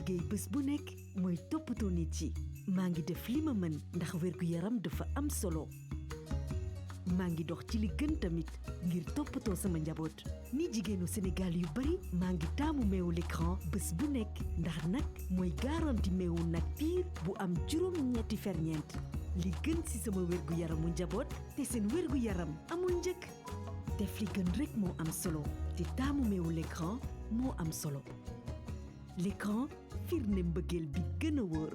liggéey bés bu nekk mooy toppatoo nit yi maa ngi def li ma mën ndax wérgu yaram dafa am solo maa ngi dox ci li gën tamit ngir toppatoo sama njaboot ni jigéenu Sénégal yu bari maa ngi taamu meewu l'écran bés bu nekk ndax nag mooy garanti meewu nag piir bu am juróom-ñetti ferñeent li gën ci sama wérgu yaramu njaboot te seen wérgu yaram amul njëkk def li gën rek moo am solo te taamu meewu l'écran moo am solo l'écran firnde mbëggeel bi gën a wóor.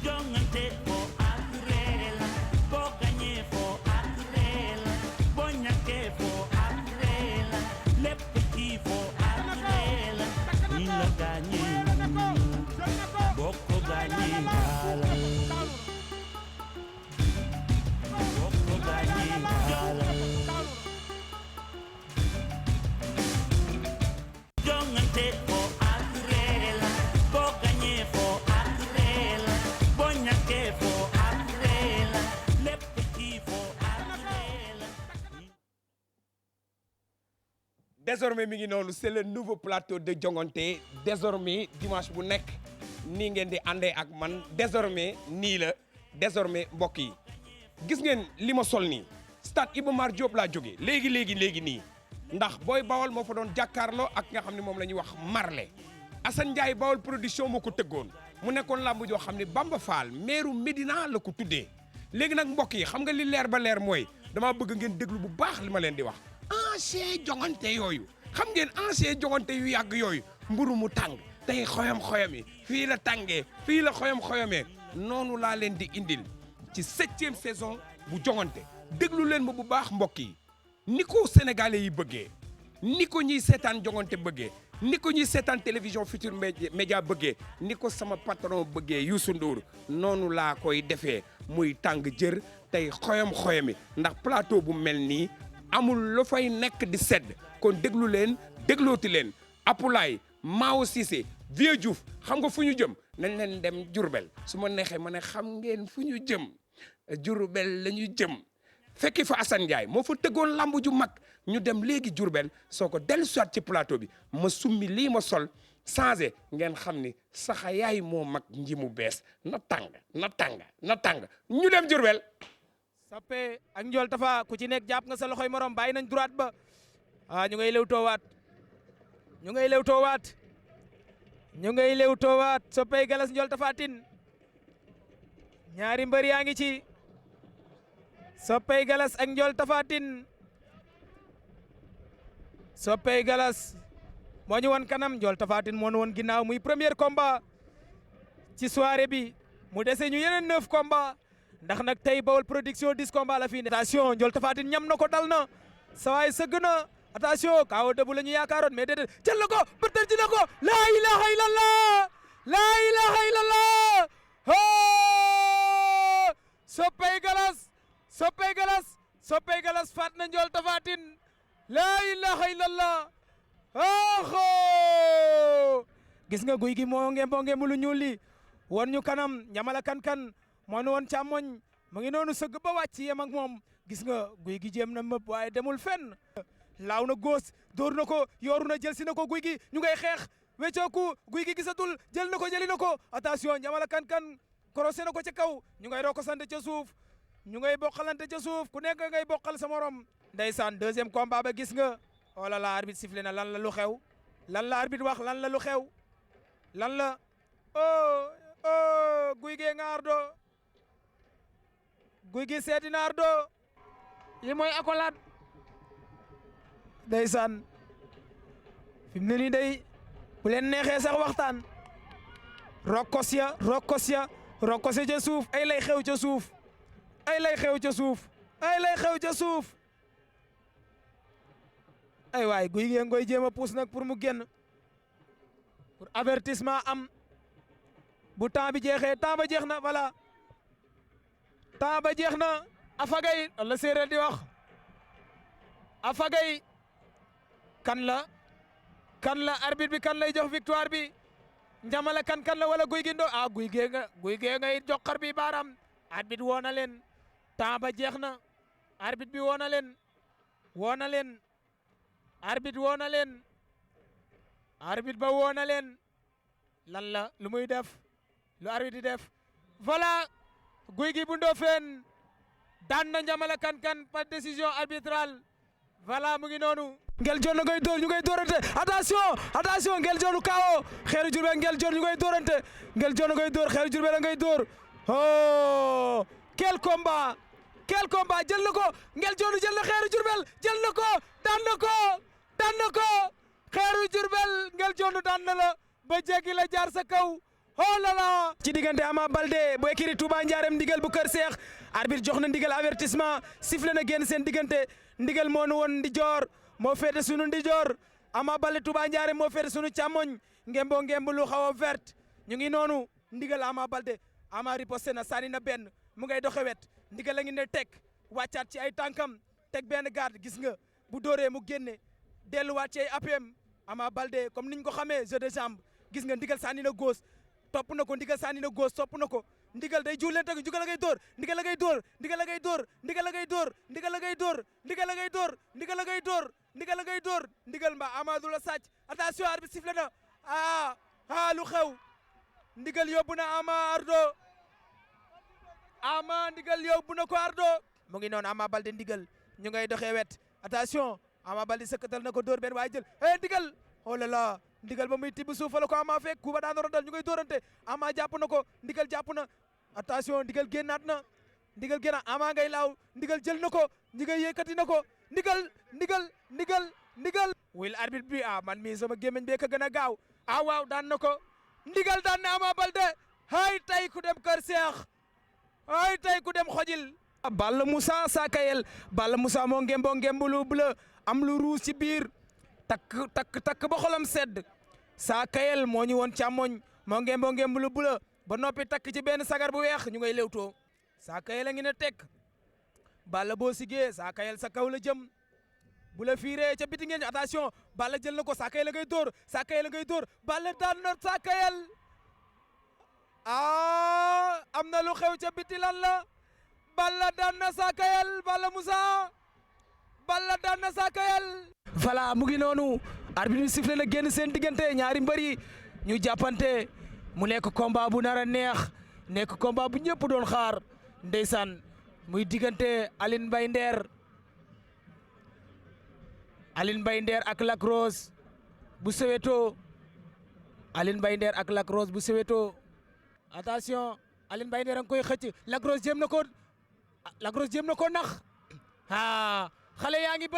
jongante foo ak ree la boo gañee foo ak ree la boo ñàkkee foo ak ree la lépp ci foo ak ree la ñi la gaañee boo ko gaañee gaala boo ko gaañee gaala jongante foo ak ree la boo gañee foo ak ree la boo ñàkkee foo ak ree la lépp ci foo ak ree la. Désormais mi ngi noonu c'est le nouveau plateau de Jongante désormais dimanche bu nekk nii ngeen di àndee ak man désormais nii la désormais mbokk yi gis ngeen li ma sol nii stade Iba Mar Diop laa jógee léegi nii ndax Boy Bawol moo fa doon jàkkaarloo ak nga xam ne moom la ñuy wax Marley Assane Ndiaye Bawol production moo ko tëggoon mu nekkoon làmb joo xam ne Bamba Fall maire Médina la ko tuddee léegi nag mbokk yi xam nga li leer ba leer mooy dama bëgg ngeen déglu bu baax li ma leen di wax ancien jongante yooyu xam ngeen ancien jongante yu yàgg yooyu mburu mu tàng tey xoyam yi fii la tàngee fii la xoyamee noonu laa leen di indil ci 7e saison bu jongante déglu leen ma bu baax mbokk yi ni ko sénégalais yi bëggee ni ko ñuy seetaan jongante bëggee ni ko ñuy seetaan télévision Futur Média bëggee ni ko sama patron bëggee Youssou Ndour noonu laa koy defee muy tàng jër tey xoyami ndax plateau bu mel nii amul lu fay nekk di sedd kon déglu leen déglooti leen Apulaay Mao Cissé Vieux Diouf xam nga fu ñu jëm nañ leen dem Jurbel su ma neexee ma ne xam ngeen fu ñu jëm Jurbel la ñu jëm fekki fa Assane Ndiaye moo fa tëggoon lamb ju mag ñu dem léegi Jurbel soo ko dellu soit ci plateau bi ma summi lii ma sol changé ngeen xam ni saxa yaay moo mag nji mu bees na tàng ñu dem Jurbel. Sappe ak Ndiol Tafa ku ci nekk jàpp nga sa loxoy morom bàyyi nañ droite ba ñu ngay lewtoowaat Sappe Galas Ndiol Tafa Tine ñaari mbër yaa ngi ci Sappe Galas ak Ndiol Tafa Tine Sappe Galas moo ñu won kanam Ndiol Tafa Tine moo ñu won ginnaaw muy premier combat ci soirée bi mu dese ñu yeneen 9 combat ndax nag tey Bawol production 10 combat la fi ne attention Ndiol Tafa Tine ñam na ko dal na sawaay sëgg na attention kaaw dëbu la ñu yaakaaroon mais déedéet jël na ko bëttal ji na ko laa ilaha illallah oh Sappe Galas faat na Ndiol Tafa Tine laa ilaha illallah gis nga guy gi moo nge mu lu ñuul li won ñu kanam ñamala kan moo nu woon càmmoñ mu ngi noonu sëgg ba wàcc yem ak moom gis nga guy gi jéem na mëpp waaye demul fenn laaw na góos dóor na ko yooru na jël si na ko guy gi ñu ngay xeex weccooku guy gi gisatul jël na ko jëli na ko attention ñamala kan korosé na ko ca kaw ñu ngay roko sante ca suuf ñu ngay bokkalante ca suuf ku nekk ngay bokkal sa morom ndeysaan 2e combat ba gis nga oh là là arbitre sifflé na lan la lu xew lan la arbitre wax lan la lu xew lan la oh guy gee nga ardo guy gi seeti na ardo li mooy accolade ndeysaan fi mu ne nii day bu leen neexee sax waxtaan rokkos ya ca suuf ay lay xew ca suuf ay waay guy gi ngoy jéem a puus nag pour mu génn pour avertissement am bu temps bi jeexee temps ba jeex na voilà temps ba jeex na afagay la séeréer di wax afagay kan la arbitre bi kan lay jox victoire bi njamala kan la wala guy gi ndo guy gee ngay joxar bi baaraam arbitre woo na leen temps ba jeex na arbitre bi woo na leen arbitre ba woo na leen lan la lu muy def lu arbitre di def voilà Gouye Gui bu Ndofène daan na Ndiamala Kane Kane par décision arbitrale voilà mu ngi noonu Ngel John ngay dóor ñu ngay dóorante attention Ngel John kawo Xeeru Diourbel Ngel John ñu ngay dóorante Ngel John ngay dóor Xeeru Diourbel ngay dóor oh quel combat jël na ko Ngel John jël na Xeeru Diourbel jël na ko daan na ko Xeeru Diourbel Ngel John daan na la ba jéggi la jaar sa kaw oh là là ci diggante Ama Baldé bu écurie Touba Ndiarème ndigal bu Kër Seex arbitre jox na ndigal avertissement sifflé na génn seen diggante ndigal moo nu woon ndijoor moo féete sunu ndijoor Ama Baldé Touba Ndiarème moo féete sunu càmmoñ ngembo lu xaw a vert ñu ngi noonu ndigal Ama Baldé Ama riposté na sànni na benn mu ngay doxe wet ndigal la ngi ne teg wàccaat ci ay tànkam teg benn garde gis nga bu dóoree mu génne delluwaat ci ay APM Ama Baldé comme niñ ko xamee jeu de jambe gis nga ndigal sànni na góos topp na ko ndigal sànni na góos topp na ko ndigal day juuleen teg ndigal la ngay dóor ndigal la ngay dóor ndigal la ngay dóor ndigal la ngay dóor ndigal la ngay dóor ndigal la ngay dóor ndigal la ngay dóor ndigal la ngay dóor ndigal mba Amadou la sàcc attention arbitre sifflé na lu xew ndigal yóbbu na Ama ndigal yóbbu na ko Ardo mu ngi noonu Ama Baldé ndigal ñu ngay doxee wet attention Ama Baldé sëkkatal na ko dóor benn waaye jël ndigal oh là là ndigal ba muy tibb suuf la ko Ama fekk kuba daan rodal ñu ngay dóorante Ama jàpp na ko ndigal jàpp na attention ndigal génnaat na ndigal génnaat Ama ngay laaw ndigal jël na ko ndigal yëkkati na ko ndigal wil arbitre bi man mii sama gémmiñ bee ka gën a gaaw waaw daan na ko ndigal daan na Ama Baldé hay tay ku dem Kër Seex hay tay ku dem xojil Balla Moussa Sakayel Balla Moussa moo ngembo lu bleu am lu rouge ci biir takk ba xolam sedd Sakayel moo ñu woon càmmoñ moo ngembo lu bleu ba noppi takk ci benn sagar bu weex ñu ngay lewtoo Sakayel a ngi ne tekk Balla boo sigee Sakayel sa kaw la jëm bu la fiiree ca biti ngeen attention Balla jël na ko Sakayel la ngay dóor Balla daan na Sakayel am na lu xew ca biti lan la Balla daan na Sakayel Balla Moussa Balla daan na Sakayel voilà mu ngi noonu arbitre bi sifflé na génn seen diggante ñaari mbër yi ñu jàppante mu nekk combat bu nar a neex nekk combat bu ñëpp doon xaar ndeysaan muy diggante Aline Mbaye Nder ak Lac Rose bu Soweto Aline Mbaye Nder ak Lac Rose bu Soweto attention Aline Mbaye Nder a ngi koy xëcc Lac Rose jéem na ko nax xale yaa ngi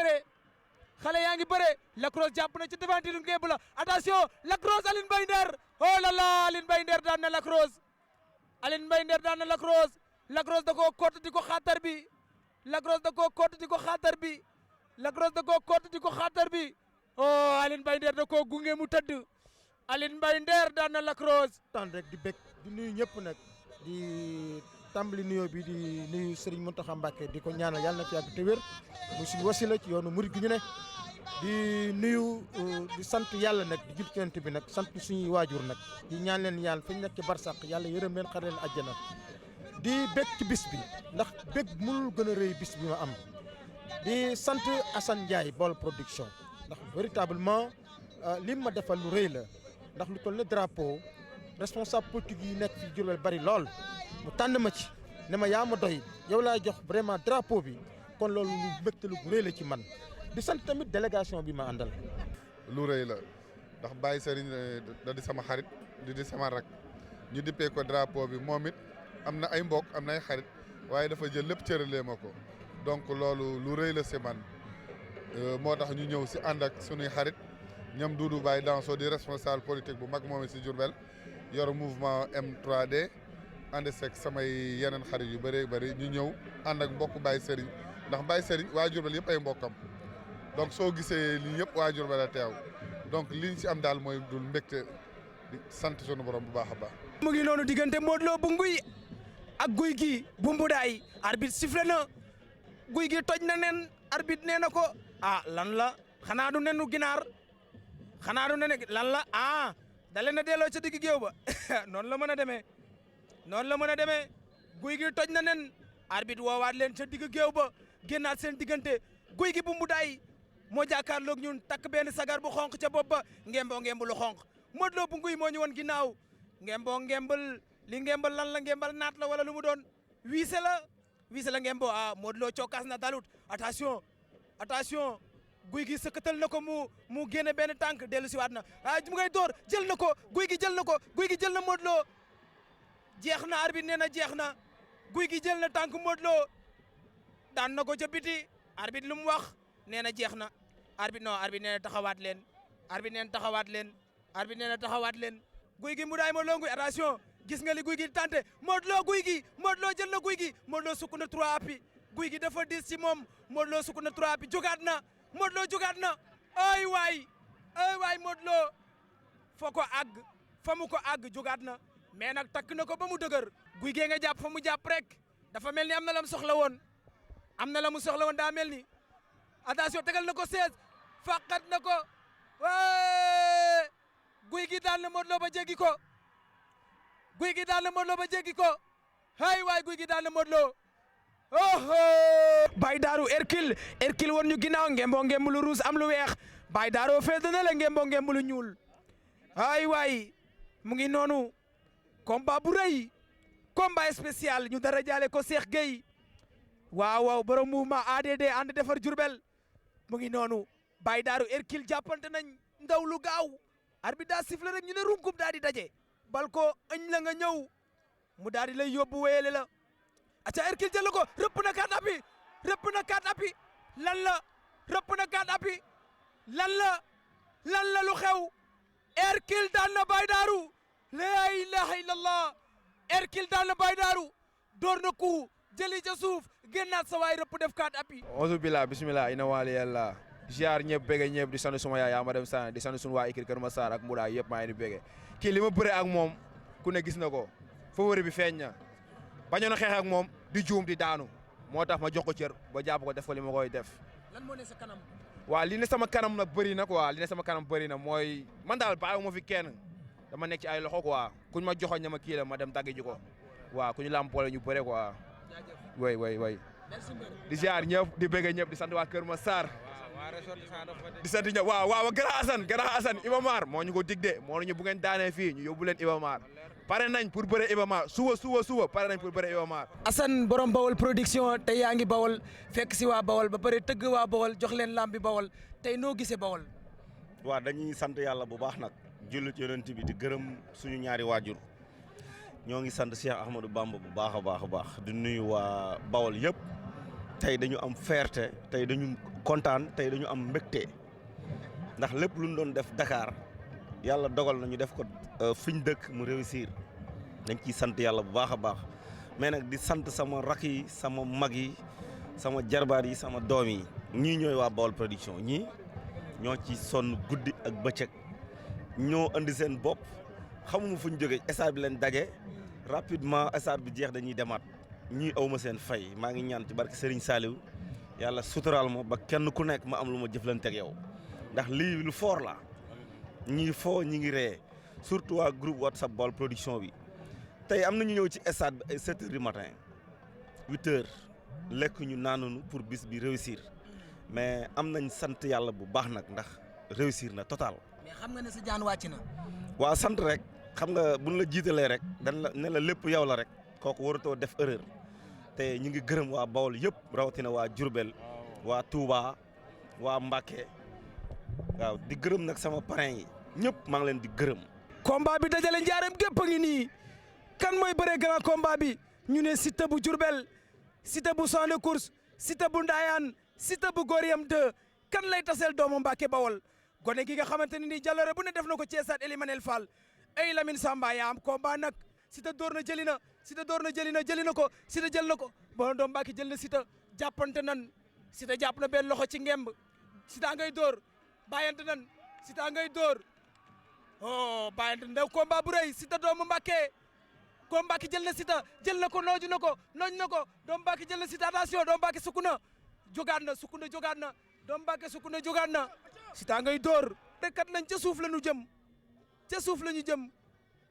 bëre Lac Rose jàpp na ci devantiru ngeeb la attention Lac Rose Aline Mbaye Nder oh là là Aline Mbaye Nder daan na Lac Rose Lac Rose da koo kott di ko xaatar bi oh Aline Mbaye Nder da koo gunge mu tëdd Aline Mbaye Nder daan na Lac Rose tan rek di bég di nuyu ñëpp nag di tàmbali nuyoo bi di nuyu Serigne Mountakha Mbacké di ko ñaanal yàlla na fi yàgg te wér muy suñu wasila ci yoonu murid gi ñu ne di nuyu di sant yàlla nag di jul yonent bi nag sant suñuy waajur nag di ñaan leen yàlla fañ nekk ci barsàq yàlla yërëm leen xar leen àjjana di bég ci bis bi ndax bég mënul gën a rëy bis bi ma am di sant Assane Ndiaye Baol Production ndax véritablement li ma defal lu rëy la ndax lu toll ne drapeau responsable politique yi nekk fi Diourbel bari lool mu tànn ma ci ne ma yaa ma doy yow laa jox vraiment drapeau bi kon loolu lu mbégte lu rëy la ci man di sant tamit délégation bi ma àndal. lu rëy la ndax Baye Serigne da di sama xarit di sama rak ñu dippee ko drapeau bi moom it am na ay mbokk am na ay xarit waaye dafa jël lépp cëralee ma ko donc loolu lu rëy la si man moo tax ñu ñëw si ànd ak sunuy xarit ñoom Doudou Baye Danso di responsable politique bu mag moom si Diourbel yor mouvement M3D ànd seeg samay yeneen xarit yu bëree bëri ñu ñëw ànd ak mbokk Baye Serigne ndax Baye Serigne waa Diourbel yëpp ay mbokkam donc soo gisee lii yëpp waa Diourbel a teew donc liñ si am daal mooy dul mbégte di sant sunu borom bu baax a baax. mu ngi noonu diggante Modou Lo bu Nguy ak Gouye Gui bu Mboudaay arbitre sifflé na Gouye Gui toj na nen arbitre nee na ko lan la xanaa du nenu ginaar lan la da leen a delloo ca digg géew ba noonu la mën a demee Gouye Gui toj na nen arbitre woowaat leen ca digg géew ba génnaat seen diggante Gouye Gui bu Mboudaay moo jàkkaarloog ñun takk benn sagar bu xonq ca bopp ba ngembo lu xonq Modou Lo bu nguy moo ñu woon ginnaaw ngemboo ngembal li ngembal lan la ngembal naat la wala lu mu doon wiise la ngemboo Modou Lo cokkaas na dalut attention guy gi sëkkatal na ko mu génne benn tànk dellu si waat na mu ngay door jël na ko guy gi jël na Modou Lo jeex na arbitre nee na jeex na guy gi jël na tànk Modou Lo daan na ko ca biti arbitre lu mu wax nee na jeex na arbitre nee na taxawaat leen arbitre nee na taxawaat leen guy gi mu daay Modou Lo nguy attention gis nga li guy gi tante Modou Lo jël na guy gi Modou Lo sukk na 3 appuis guy gi dafa dis ci moom Modou Lo sukk na 3 appuis jógaat na Modou Lo jógaat na ay waay Modou Lo fa mu ko àgg jógaat na mais nag takk na ko ba mu dëgër guy gee nga jàpp fa mu jàpp rek dafa mel ni am na la mu soxla woon daa mel ni attention tegal na ko 16 faqat na ko guy gi daan na Modou Lo ba jéggi ko hay waay guy gi daan na Modou Lo Baye Darou Hercule woon ñu ginnaaw ngemboo ngemb lu ruus am lu weex Baye Darou féete na la ngemboo ngemb lu ñuul ay waay mu ngi noonu combat bu rëy combat spécial ñu dara jaale ko Cheikh Gueye waaw borom mouvement ADD ànd defar Jurbel mu ngi noonu Baye Darou Hercule jàppante nañ ndaw lu gaaw arbitre daa sifflé rek ñu ne runkum daal di daje bal ko ëñ la nga ñëw mu daal di lay yóbbu wéyale la aca Hercule jël ko rëpp na 4 appuis lan la rëpp na 4 appuis lan la lu xew Hercule daan na Baye Darou la ilaha illallah Hercule daan na Baye Darou door na ku jëli ca suuf génnaat sa waay rëpp def 4 appuis auzu billah bismillah ina wali yàlla ziar ñëpp bëgge ñëpp di sant suma yaay yaa ma dem sana di sant suñu waa ikir Kër Massar ak Mbudaay yëpp maa ngi di bëgge kii li ma bëre ak moom ku ne gis na ko favori bi feeñ na bañoon a xeex ak moom di juum di daanu moo tax ma jox ko cër ba jàpp ko def ko li ma koy def. lan moo ne sa kanam. waaw li ne sama kanam nag bëri na quoi li ne sama kanam bëri na mooy man daal bàyyi ma fi kenn dama nekk ci ay loxo quoi kuñ ma joxoon ña ma kii la ma dem dagg ji ko waaw ku ñu lampoole ñu bëre quoi. way di ziar ñëpp di bëgge ñëpp di sant waa Kër Massar di sant ñëpp waaw Gara Assane Iba Mar moo ñu ko dig de moo ñu bu ngeen daanee fii ñu yóbbu leen Iba Mar pare nañ pour bëre Iba Mar suba pare nañ pour bëre Iba Mar. Assane borom Bawol production tey yaa ngi Bawol fekk si waa Bawol ba pare tëgg waa Bawol jox leen lambi Bawol tey noo gisee Bawol. waaw dañuy sant yàlla bu baax nag jullit yonent bi di gërëm suñu ñaari waajur ñoo ngi sant Cheikh Ahmadou Bamba bu baax a baax di nuyu waa Bawol yëpp tey dañu am fierté tey dañu kontaan tey dañu am mbégte ndax lépp lu ñu doon def Dakar yàlla dogal na ñu def ko fi ñu dëkk mu réussir dañ ciy sant yàlla bu baax a baax mais nag di sant sama rak yi sama mag yi sama jarbaar yi sama doom yi ñii ñooy waa Bawol production ñii ñoo ci sonn guddi ak bëccëg ñoo andi seen bopp xamumu fu ñu jógee stade bi leen daje rapidement stade bi jeex dañuy demaat ñii awma seen fay maa ngi ñaan ci barke Serigne Saliou yàlla suturaal ma ba kenn ku nekk ma am lu ma jëflante ak yow ndax lii lu fort la ñii foo ñi ngi ree surtout waa groupe WhatsApp Bawol production bi tey am na ñu ñëw ci stade bi ay 7 heures du matin 8 heures lekk ñu naanunu pour bis bi réussir mais am nañ sant yàlla bu baax nag ndax réussir na total. mais xam nga ne sa jaan wàcc na. waaw sant rek xam nga buñ la jiitalee rek dañ la ne la lépp yow la rek kooku waratoo def erreur te ñu ngi gërëm waa Bawol yëpp rawatina waa Diourbel waa Touba waa Mbacké waaw di gërëm nag sama parrain yi ñëpp maa ngi leen di gërëm. combat bi dajale njaareem gépp a ngi nii kan mooy bëree grand combat bi ñu ne Siteu bu Diourbel Siteu bu champ de course Siteu bu Ndayane Siteu bu Goriam 2 kan lay taseel doomu Mbacké Bawol gone gi nga xamante ne nii jaloore bu ne def na ko ci stade Elimanel Fall ay Lamine Samba yaa am combat nag Siteu door na jëli na Siteu door na jëli na ko Siteu jël na ko bon doomu Mbacké jël na Siteu jàppante nan Siteu jàpp na benn loxo ci ngemb Siteu ngay door bàyyante nan Siteu ngay door oh bàyyante ndaw combat bu rëy Siteu doomu Mbacké doomu Mbacké jël na Siteu jël na ko nooj na ko doomu Mbacké jël na Siteu attention doomu Mbacké sukk na jógaat na doomu Mbacké sukk na jógaat na Siteu ngay door dekkat lañ ca suuf la ñu jëm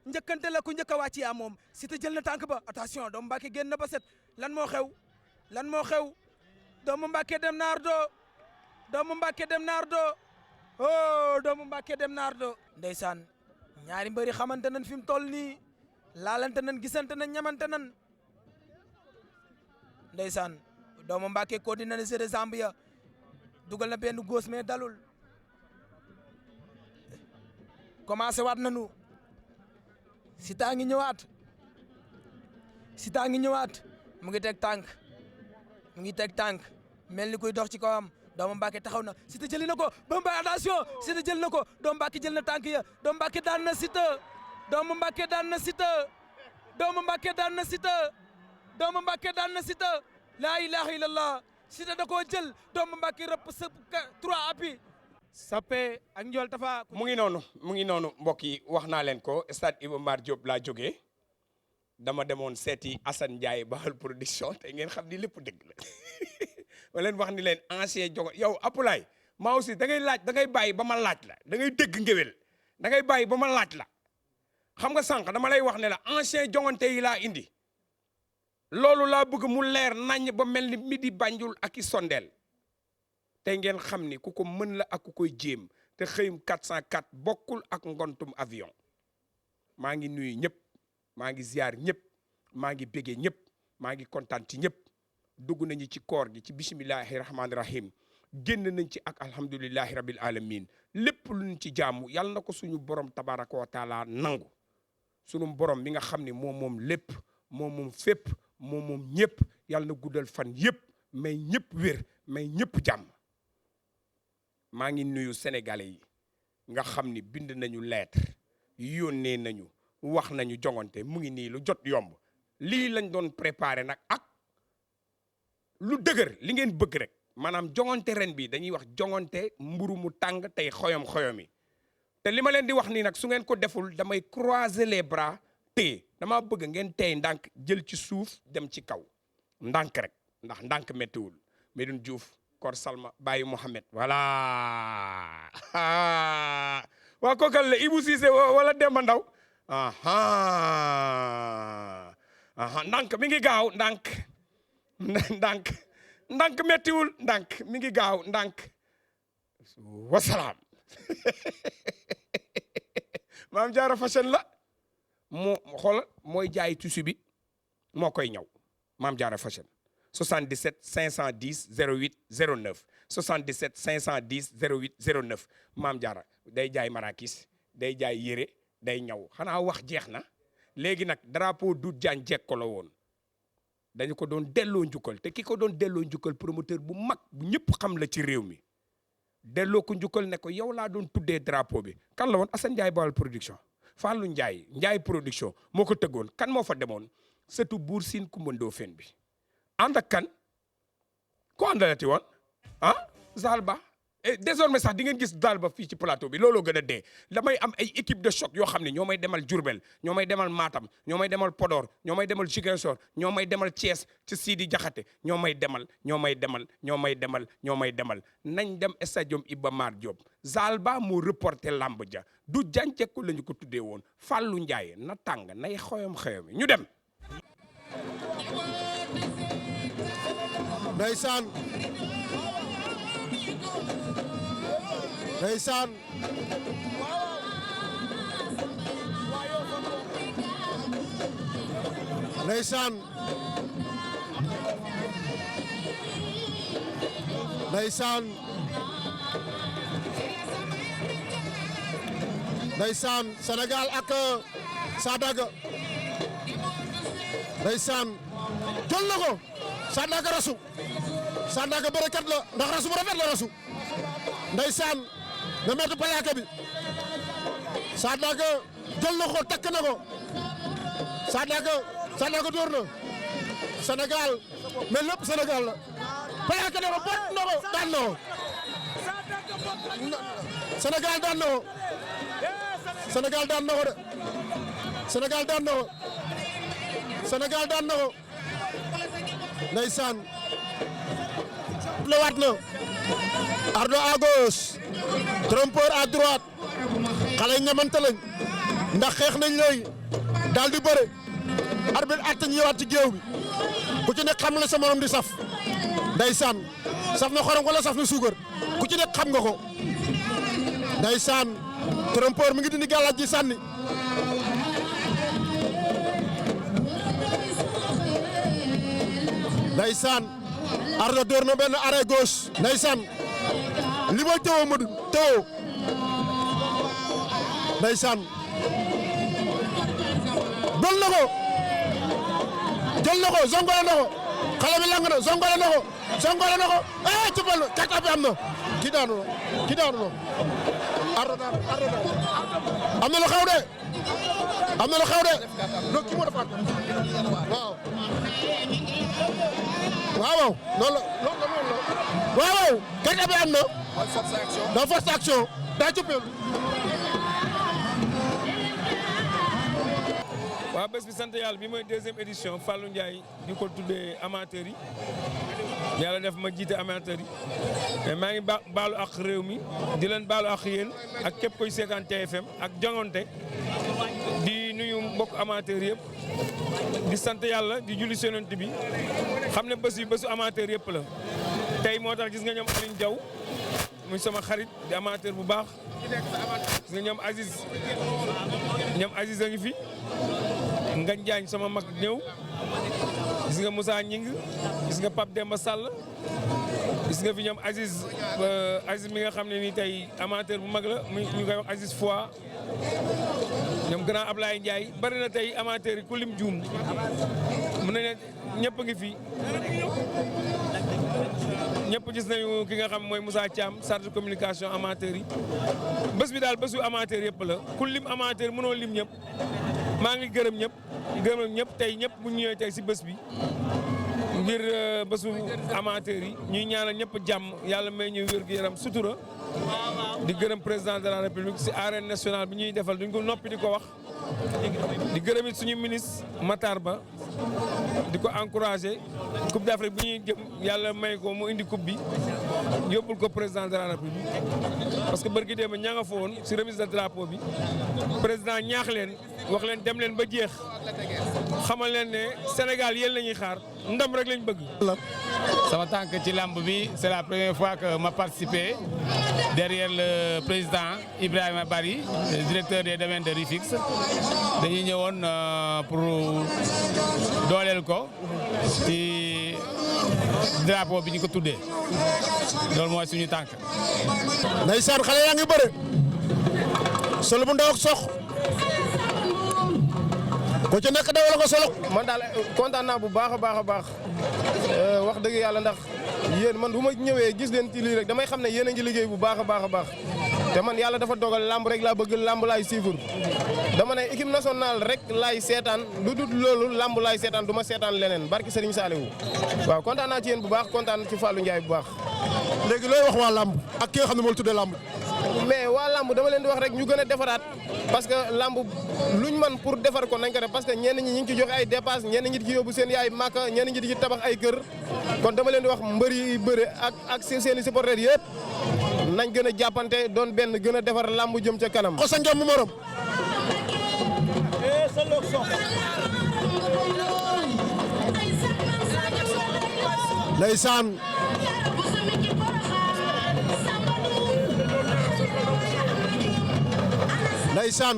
njëkkante la ku njëkk a wàcc yaa moom Siteu jël na tànk ba attention doomu Mbacké génn na ba set lan moo xew doomu Mbacké dem na ardo oh doomu Mbacké dem na ardo ndeysaan ñaari mbëri xamante nañ fi mu toll nii laalante nañ gisante nañ ñamante nañ ndeysaan doomu Mbàkke continué na de Zambia dugal na benn góos mais dalul commencé waat nañu Siteu ngi ñëwaat Siteu ngi ñëwaat mu ngi teg tànk mel ni kuy dox ci kawam doomu Mbàkke taxaw na Siteu jëli na ko doomu Mbàkke attention Siteu jël na ko doomu Mbàkke jël na tànk ya doomu Mbàkke daan na Siteu doomu Mbàkke daan na Siteu doomu Mbàkke daan na Siteu doomu Mbàkke daan na Siteu laa ilaha illallah Siteu da koo jël doomu Mbàkke rëpp sa 3 appuis Sappe ak Ndiol Tafa mu ngi noonu mbokk yi wax naa leen ko stade Iba Mar Diop laa jógee dama demoon seeti Assane Ndiaye Baol production te ngeen xam ni lépp dëgg la ma leen wax ni leen ancien jogo yow Apulaay maa aussi da ngay bàyyi ba ma laaj la da ngay dégg ngéwél da ngay bàyyi ba ma laaj la xam nga sànq dama lay wax ne la ancien jongante yi laa indi loolu laa bëgg mu leer nañ ba mel ni midi Banjul ak i sondeel te ngeen xam ni ku ko mën la ak ku koy jéem te xëyum 404 bokkul ak ngontum avion maa ngi nuyu ñëpp maa ngi ziar ñëpp maa ngi béggee ñëpp maa ngi kontaan ci ñëpp dugg nañu ci koor gi ci bisimillahi rahmaani rahim génn nañ ci ak alhamdulillahi rabbil alamin lépp luñ ci jaamu yàlla na ko suñu borom tabaraka wa taala nangu suñu borom mi nga xam ni moom lépp moom fépp moom ñëpp yàlla na guddal fan yëpp may ñëpp wér may ñëpp jàmm maa ngi nuyu sénégalais yi nga xam ni bind nañu lettre yónnee nañu wax nañu jongante mu ngi nii lu jot yomb lii lañ doon préparé nag ak lu dëgër li ngeen bëgg rek maanaam jongante ren bi dañuy wax jongante mburu mu tàng tey xoyom-xoyom yi te li ma leen di wax nii nag su ngeen ko deful damay croiser les bras téye dama bëgg ngeen tey ndànk jël ci suuf dem ci kaw ndànk rek ndax ndànk méttiwul Medoune Diouf Kor Salma Baye Mohamed voilà waa kookal la Ibou Cissé wala Demba Ndaw ndànk mi ngi gaaw ndànk méttiwul ndànk mi ngi gaaw ndànk wasalaam Maam Jaara fashion la mooy jaay tissu bi moo koy ñaw Maam Jaara fashion 77 510 08 09 77 510 08 09 Maam Jaara day jaay marakis day jaay yére day ñaw xanaa wax jeex na léegi nag drapeau du jaan jekko la woon dañu ko doon delloo njukkal te ki ko doon delloo njukkal promoteur bu mag bu ñëpp xam la ci réew mi delloo ko njukkal ne ko yow laa doon tuddee drapeau bi kan la woon Assane Ndiaye Baol production Fallou Ndiaye production moo ko tëggoon kan moo fa demoon surtout Buur Siin Kumba Ndoofeen bi ànd ak kan ko àndalati woon Zalba désormais sax di ngeen gis Zalba fii ci plateau bi looloo gën a dee damay am ay équipe de choc yoo xam ne ñoo may demal Diourbel ñoo may demal Matam ñoo may demal Podor ñoo may demal Ziguinchor ñoo may demal Thiès ci Sidi Diakhaté ñoo may demal nañ dem stadium Iba Mar Diop Zalba moo reporté lamb ja du jànceeku la ñu ko tuddee woon Fallou Ndiaye na tàng nay xoyom-xoyom ñu dem ndeysaan ndeysaan ndeysaan ndeysaan ndeysaan Sénégal ak Sadaga ndeysaan jël na ko Sadaga rasu Sadaga bërekat la ndax rasu bu rafet la rasu ndeysaan na metu palaaka bi Sadaga jël na ko takk na ko Sadaga door na Sénégal mais lépp Sénégal la palaaka na ko bot na ko daan na ko Sénégal daan na ko Sénégal daan na ko de Sénégal daan na ko Sénégal daan na ko ndeysaan le waat na ardo à gauche trompeur à droite xale yi ñamante lañ ndax xeex nañ léegi daal di bëre arbitre atte ñëwaat ci géew bi ku ci nekk xam la sa morom di saf ndeysaan saf na xorom wala saf na suukar ku ci nekk xam nga ko ndeysaan trompeur mi ngi dindi gàllaaj ji sànni ndeysaan Ardo door na benn arrêt gauche ndeysaan li mooy tëwoo Modou tëwoo ndeysaan jël na ko zongole na ko xale bi lang na zongole na ko ci bal kàttan bi am na kii daanu na Ardo daanu am na lu xew de donc kii moo defaat waaw loolu la waaw kàttan bi am na da force action daa cëppeel waaw bés bi sant yàlla bi mooy 2e édition Fallou Ndiaye di ko tuddee amateurs yi yàlla def ma jiite amateurs yi mais maa ngi baalu ak réew mi di leen baalu ak yéen ak képp koy seetaan TFM ak jongante di nuyu mbokk amateurs yëpp di sant yàlla di julli Yonent bi xam ne bés bi bésu amateurs yëpp la tey moo tax gis nga ñoom Alioune Diaw muy sama xarit di amateur bu baax gis nga ñoom Aziz a ngi fi Ngagne Diagne sama mag ñëw gis nga Moussa Ñing gis nga Pape Demba Sall gis nga fi ñoom Aziz mi nga xam ne nii tey amateur bu mag la ñu koy wax Aziz Foy ñoom grand Ablaye Ndiaye bari na tey amateur yi ku lim juum mu ne ñëpp a ngi fi ñëpp gis nañu ki nga xam mooy Moussa Thiam chargé de communication amateur yi bés bi daal bésu amateur yëpp la ku lim amateur mënoo lim ñëpp maa ngi gërëm ñëpp tey ñëpp bu ñu ñëwee tey si bés bi ngir bésu amateur yi ñuy ñaanal ñëpp jàmm yàlla may ñu wér gu yaram sutura di gërëm président de la république si arène nationale bi ñuy defal duñ ko noppi di ko wax di gërëm it suñu ministre Matar Ba di ko encouragé coupe d'Afrique bi ñuy jëm yàlla may ko mu indi coupe bi yóbbul ko président de la république parce que bërki démb ña nga fa woon si remise de drapeau bi président ñaax leen wax leen dem leen ba jeex xamal leen ne Sénégal yéen la ñuy xaar ndam rek lañ bëgg. sama tànk ci lamb bi c'est la première fois que ma participé derrière le président Ibrahima Bari directeur des domaines de Rufisque dañuy ñëwoon pour dooleel ko ci drapeau bi ñu ko tuddee loolu mooy suñu tànk. ndeysaan xale yaa ngi bëre solo bu ndaw ak sox ko ci nekk dawal ko solo. man daal kontaan naa bu baax a baax wax dëgg yàlla ndax yéen man bu ma ñëwee gis leen ci lii rek damay xam ne yéen a ngi liggéey bu baax a baax te man yàlla dafa dogal lamb rek laa bëgg lamb laay siifur dama ne équipe nationale rek laay seetaan lu dul loolu lamb laay seetaan du ma seetaan leneen barki Serigne Saliou waaw kontaan naa ci yéen bu baax kontaan ci Fallou Ndiaye bu baax. léegi looy wax waa lamb ak ki nga xam ne moo tuddee lamb. mais waa lamb dama leen di wax rek ñu gën a defaraat parce que lamb luñ man pour defar ko nañ ko def parce que ñenn ñi ñu ngi ci joxe ay dépenses ñenn ñi di ci yóbbu seen yaay màkka ñenn ñi di ci tabax ay kër kon dama leen di wax mbër yi bëre ak seen i supporters yëpp nañ gën a jàppante doon benn gën a defar lamb jëm ca kanam. ko sa ngëm mu morom. ndeysaan ndeysaan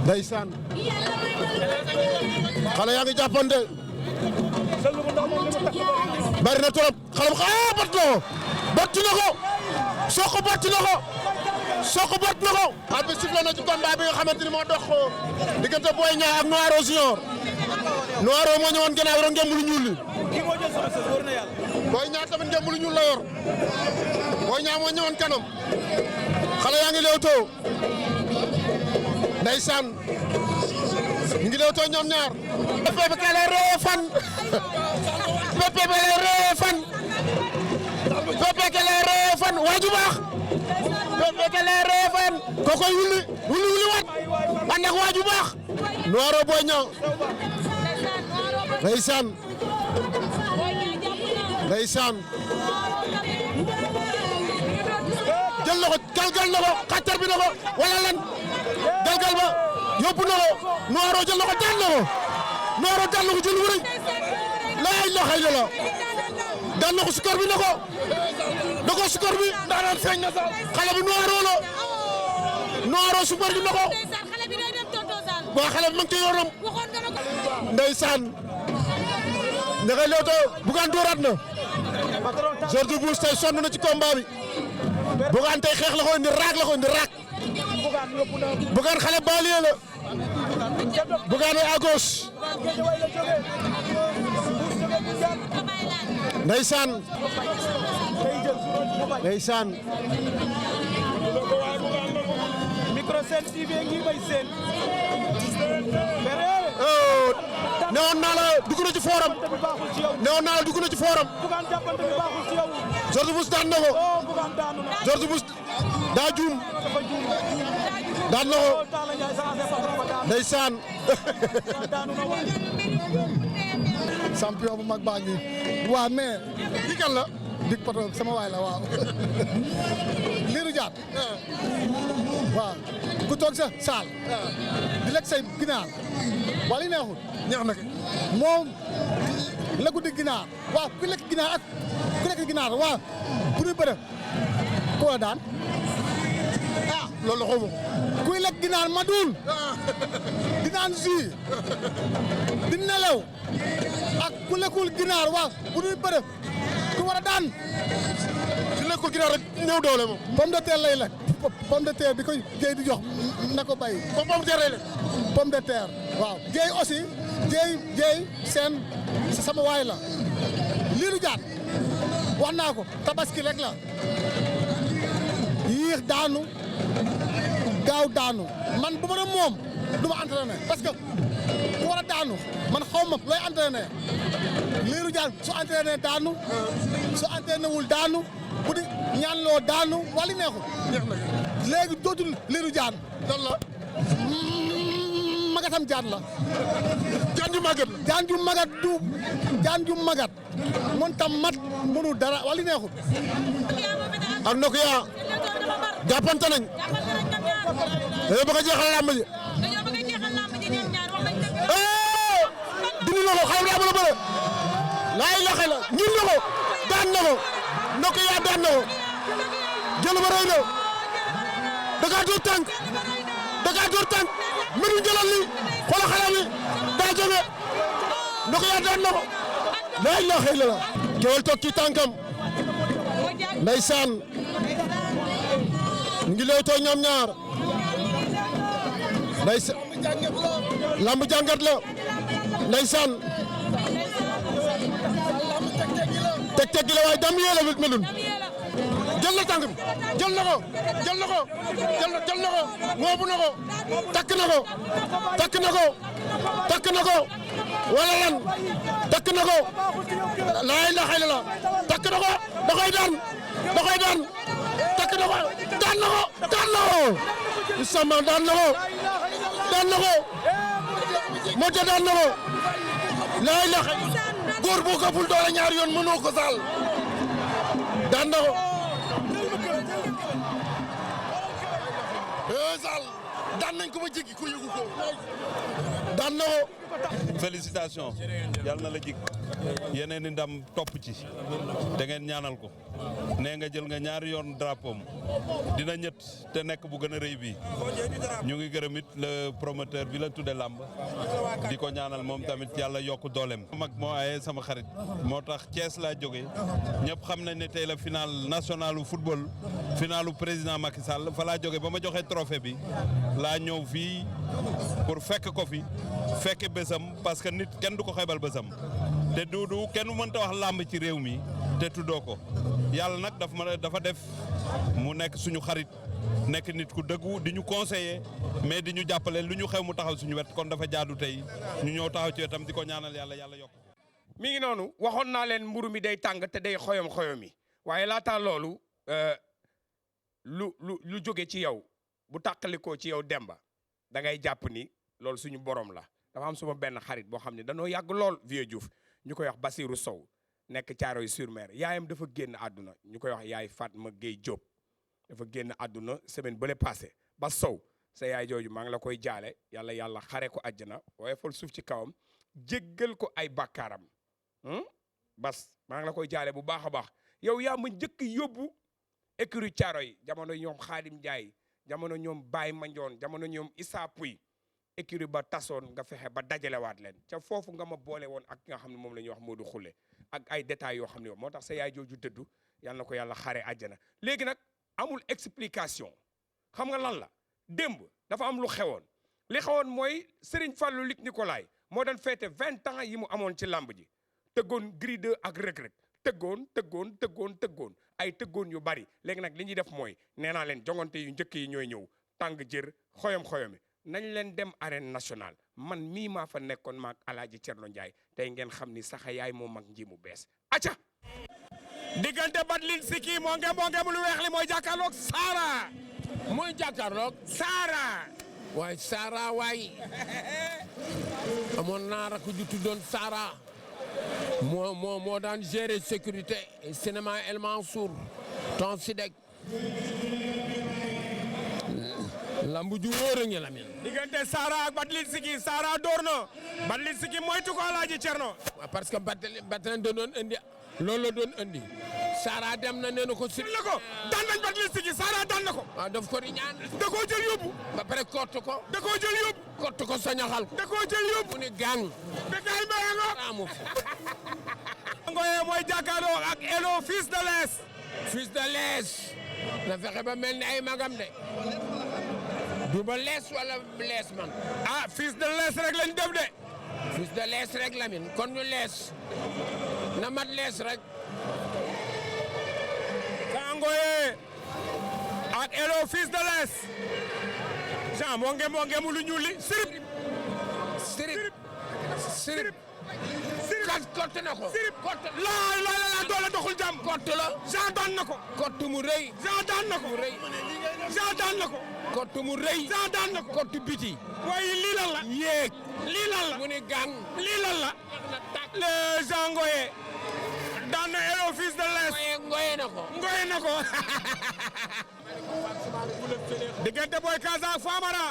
ndeysaan xale yaa ngi jàppante bari na trop xale bu bott na ko Sokh bott na ko arbitre bi sifflé na ci combat bi nga xamante ni moo dox diggante Boy Niang ak Noiro Junior Noiro moo ñëwoon gannaaw yor ngeen lu ñuul li Boy Niang tamit ngeen lu ñuul la yor Boy Niang moo ñëwoon kanam xale yaa ngi leewtoo ndeysaan ñu ngi leewtoo ñoom ñaar Pepe bi kale reefan Pepe bi kale reefan Pepe kale reefan waaju baax Pepe kale reefan kokoy wuli wat ànd ak waaju baax Noiro Boy Niang ndeysaan jël na ko galgal na ko xattar bi na ko wala lan galgal ba yóbbu na ko Noiro jël na ko daan na ko Noiro daan na ko jël wu rëy la ilaha illallah daan na ko sukar bi na ko sukar bi daanaan feeñ na sax xale bi noiro sukar bi na ko waaw xale bi ma ngi ci yoonam ndeysaan ña ngay leewtoo Bougane dooraat na George Bush tey sonn na ci combat bi Bougane tey xeex la ko indi raak Bougane xale banlieue la Bougane à gauche ndeysaan Micro Sen TV ngi bay seen newoon naa la dugg na ci forum George Bush daan na ko George Bush daa juum daan na ko ndeysaan champion bu mag baa ngi waaw mais kii kan la Big Pato sama waay la waaw Lirou Diane waaw ku toog sa saal di lekk say ginaar waa li neexul neex na moom lekku di ginaar waaw ku lekk ginaar ak ku lekk ginaar waaw bu ñu bëre ko la daan loolu la xawma kuy lekk ginaar ma dul di naan jus di nelaw ak ku lekkul ginaar waaw bu ñuy bëre ku war a daan su lekkul ginaar rek néew doole moom pomme de terre lay lekk pomme de terre bi ko Jéy di jox na ko bay pomme de terre lay lekk pomme de terre waaw Jéy aussi Jéy seen sama waay la Lirou Diane wax naa ko tabaski rek la yéex daanu gaaw daanu man bu ma doon moom du ma entraîné parce que ku war a daanu man xaw ma looy entraîné Lirou Diane su entraîné daanu su entraîné wul daanu bu di ñaan loo daanu wala neexul léegi dootul Lirou Diane lan la magatam jaan la jaan ju magat la jaan ju magat du jaan ju magat mon tam mat mënu dara wala neexul ak na ko yaa jàppante nañ dañoo bëgg a jeexal làmb ji dindi na ko xale bi daa mën a bëre laay laxe la ñun na ko daan na ko na ko yaa daan na ko jël ba rëy na da kaa dóor tànk mënuñ jëlal li xoolal xale bi daa jóge na ko yaa daan na ko laay laxe la Keweul toog ci tànkam ndeysaan ñu ngi leewtoo ñoom ñaar ndeysaan lamb jàngat la ndeysaan teg la waaye dam yee la melun jël na tànk bi jël na ko ngoobu na ko takk na ko wala lan takk na ko laay la xayla la takk na ko da koy daan takk na ko daan na ko Samba daan na ko Modou daan na ko laay la góor boo ko ful doole ñaari yoon mënoo ko saal daan na ko saal daan nañ ko ba jéggi ko yëgu ko daan na ko félicitations yàlla na la jig yeneen i ndam topp ci da ngeen ñaanal ko nee nga jël nga ñaari yoon drapeau dina ñett te nekk bu gën a rëy bi ñu ngi gërëm it le promoteur bi la tudde làmb di ko ñaanal moom tamit yàlla yokk dooleem mag moo aye sama xarit moo tax Thiès laa jóge ñëpp xam nañ ne tey la final nationalu football finalu président Macky Sall fa laa jóge ba ma joxe trophée bi laa ñëw fii pour fekk ko fi fekke bésam parce que nit kenn du ko xeebal bésam te du kenn mënta wax làmb ci réew mi te tuddoo ko yàlla nag dafa def mu nekk suñu xarit nekk nit ku dëggu di ñu conseiller mais di ñu jàppale lu ñu xew mu taxaw suñu wet kon dafa jaadu tey ñu ñëw taxaw ci wetam di ko ñaanal yàlla yokk mi ngi noonu waxoon naa leen mburu mi day tàng te day xoyom yi waaye laataa loolu lu jóge ci yow bu tàqalikoo ci yow Demba da ngay jàpp ni loolu suñu borom la dafa am suma benn xarit boo xam ne danoo yàgg lool Vieux Diouf ñu koy wax Basirou Sow nekk Thiaroye-sur-Mer yaayam dafa génn àdduna ñu koy wax yaay Fatma Gueye Diop dafa génn àdduna semaine bële passé ba Sow sa yaay jooju maa ngi la koy jaale yàlla xare ko àjjana waaye fal suuf ci kawam jéggal ko ay bàkkaaram Bas maa ngi la koy jaale bu baax a baax yow yaa ma njëkk yóbbu écurie Thiaroye jamono ñoom Khadim Ndiaye jamono ñoom Baye Mandione jamono ñoom Issa Pouye écurie ba tasoon nga fexe ba dajalewaat leen ca foofu nga ma boole woon ak nga xam ne moom la ñuy wax Modou Khoule ak ay détails yoo xam ne yow moo tax sa yaay jooju dëddu yal na ko yàlla xaare àjjana léegi nag amul explication xam nga lan la démb dafa am lu xewoon li xewoon mooy Serigne Fallou Luc Nicolaï moo doon féete 20 ans yi mu amoon ci làmb ji tëggoon Gris 2 ak Reug Reug tëggoon ay tëggoon yu bari léegi nag li ñuy def mooy nee naa leen jongante yu njëkk yi ñooy ñëw tàng jër xoyom-xoyomi nañ leen dem arène nationale man mii maa fa nekkoon maak Alaaji Cerno Njaay tey ngeen xam ni saxa yaay moo mag nji mu bees acca diggante Badlin Siki moo nge lu weex li mooy jàkkaarloog Saara mooy jàkkaarloog Saara waay Saara waay amoon naa rakk ju tuddoon Saara moo daan gérer sécurité cinéma El Mansour ton sidek lambu ju wóor a ngi la mel diggante Saara ak Badlin Siki Saara door na Badlin Siki moytu ko Alaaji Cerno parce que Badlin da doon indi loolu la doon indi Saara dem na nee na ko la ko daan nañ Badlin Siki Saara daan na ko waaw daf ko di ñaan da koo jël yóbbu ba pare kott ko da koo jël yóbbu kott ko sañaxal ko da koo jël yóbbu mu ni gang Bécaye Mbaye amu ngoye mooy jàkkaarloo ak Elo fils de l'Est fils de l'Est na fexe ba mel ni ay magam de du ba lees wala lees man ah fils de l'Est rek lañ def de fils de l'Est rek Lamine kon ñu lees na mat lees rek Kangoye ak Elo fils de l'Est Jean moo nge mu lu ñuul li sirip kott na ko kott la doole doxul jàmm kott la Jean daan na ko kott mu rëy Jean daan na ko Jean daan na ko kott mu rëy Jean daan na ko kott biti waaye lii lan la yéeg lii lan la mu ni gang lii lan la le Jean Ngoye daan na Elo fils de l'Est ngoye na ko diggante Boy Kaza ak Famara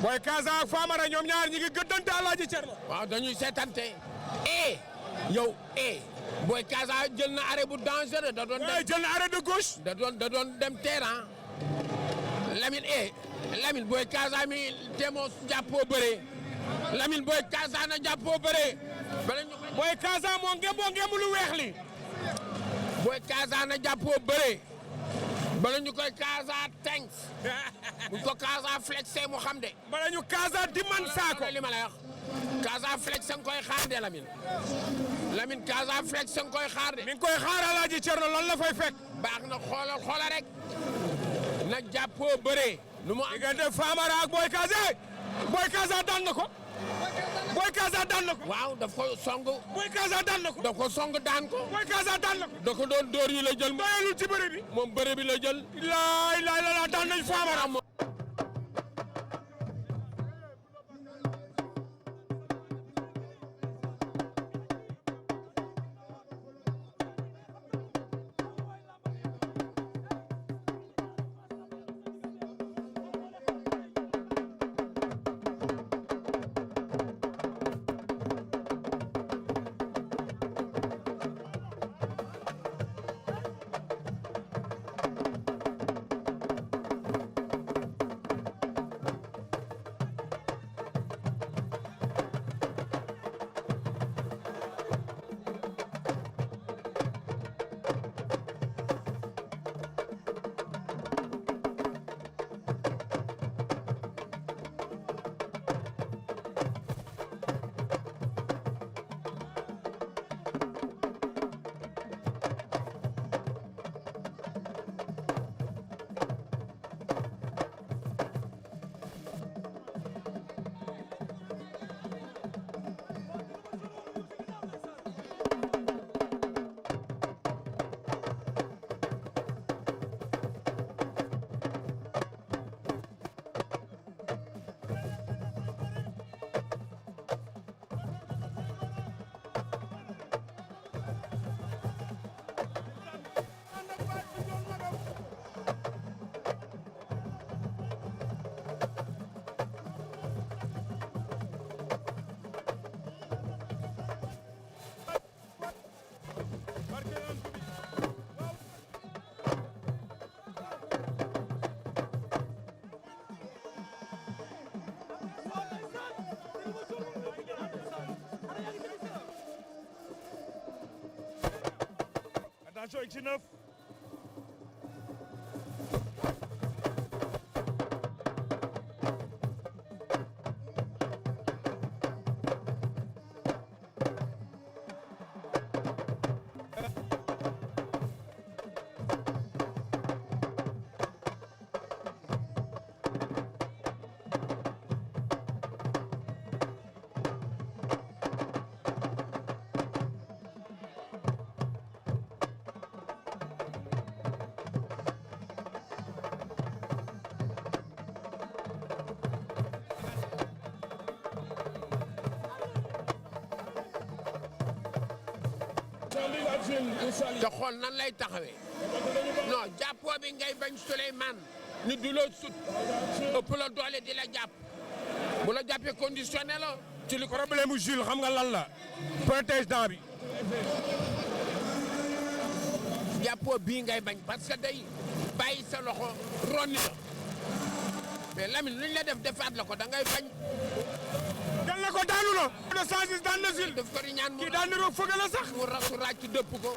Boy Kaza ak Famara ñoom ñaar ñi ngi gëddante Alaaji Cerno waaw dañuy seetante yow Boy Kaza jël na arrêt bu dangereux da doon dem jël na arrêt de gauche da doon dem terrain Lamine Boy Kaza mi temoo jàppoo bëre Lamine Boy Kaza na jàppoo bëre Boy Kaza moo ngemu lu weex li Boy Kaza na jàppoo bëre bala ñu koy Kaza thanks bu ko Kaza flexé mu xam de bala ñu Kaza di man saako li ma lay wax Kaza flexé nga koy xaar de Lamine Kaza flexé nga koy xaar de mi ngi koy xaar Alaaji Cerno lan la fay fekk baax na xoola rek na jàppoo bëre lu mu am diggante Famara ak Boy Kaza daan na ko Boy Kaza daan na ko waaw daf ko song Boy Kaza daan na ko daf ko song daan ko Boy Kaza daan na ko da ko doon dóor yi la jël doyalul ci bëre bi moom bëre bi la jël la daan nañ Famara ci 9. te xool nan lay taxawee non jàppoo bi ngay bañ Souleymane nit du la sut ëpp la doole di la jàpp bu la jàppee conditionné la. ci li problème mu Jules xam nga lan la protège dent bi. jàppoo bii ngay bañ parce que day bàyyi sa loxo ronni la mais Lamine luñ la def defaat la ko da ngay bañ. dal na ko daanu na. de 106 daan na Jules. daf ko di ñaan kii daan na roog fëgg la sax. mu rasu ràcc dëpp ko.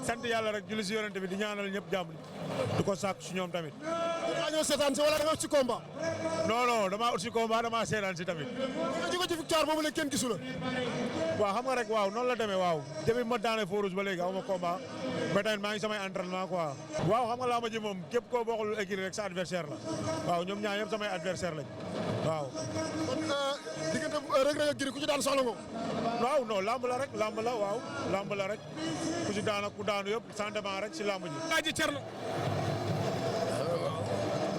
sant yàlla rek julli si yonent bi di ñaanal ñëpp jàmm di ko sàkk si ñoom tamit. da ñëw seetaan si wala da nga ut si combat. non non damaa ut si combat damaa seetaan si tamit. nga jóge ci victoire boobu la kenn gisu la. waaw xam nga rek waaw noonu la demee waaw depuis ma daane Fourouz ba léegi aw ma combat mais tamit maa ngi samay entraînement quoi. waaw xam nga laa ma ji moom képp koo bokkul écurie rek sa adversaire la waaw ñoom ñaar yëpp samay adversaire lañ waaw. kon diggante Reug Reug ak Gris ku ci daan soxla nga ko. waaw non lamb la rek lamb la waaw lamb la rek ku ci daan ak ku daanu yëpp sans dépend rek si lamb ji. Alaaji Cerno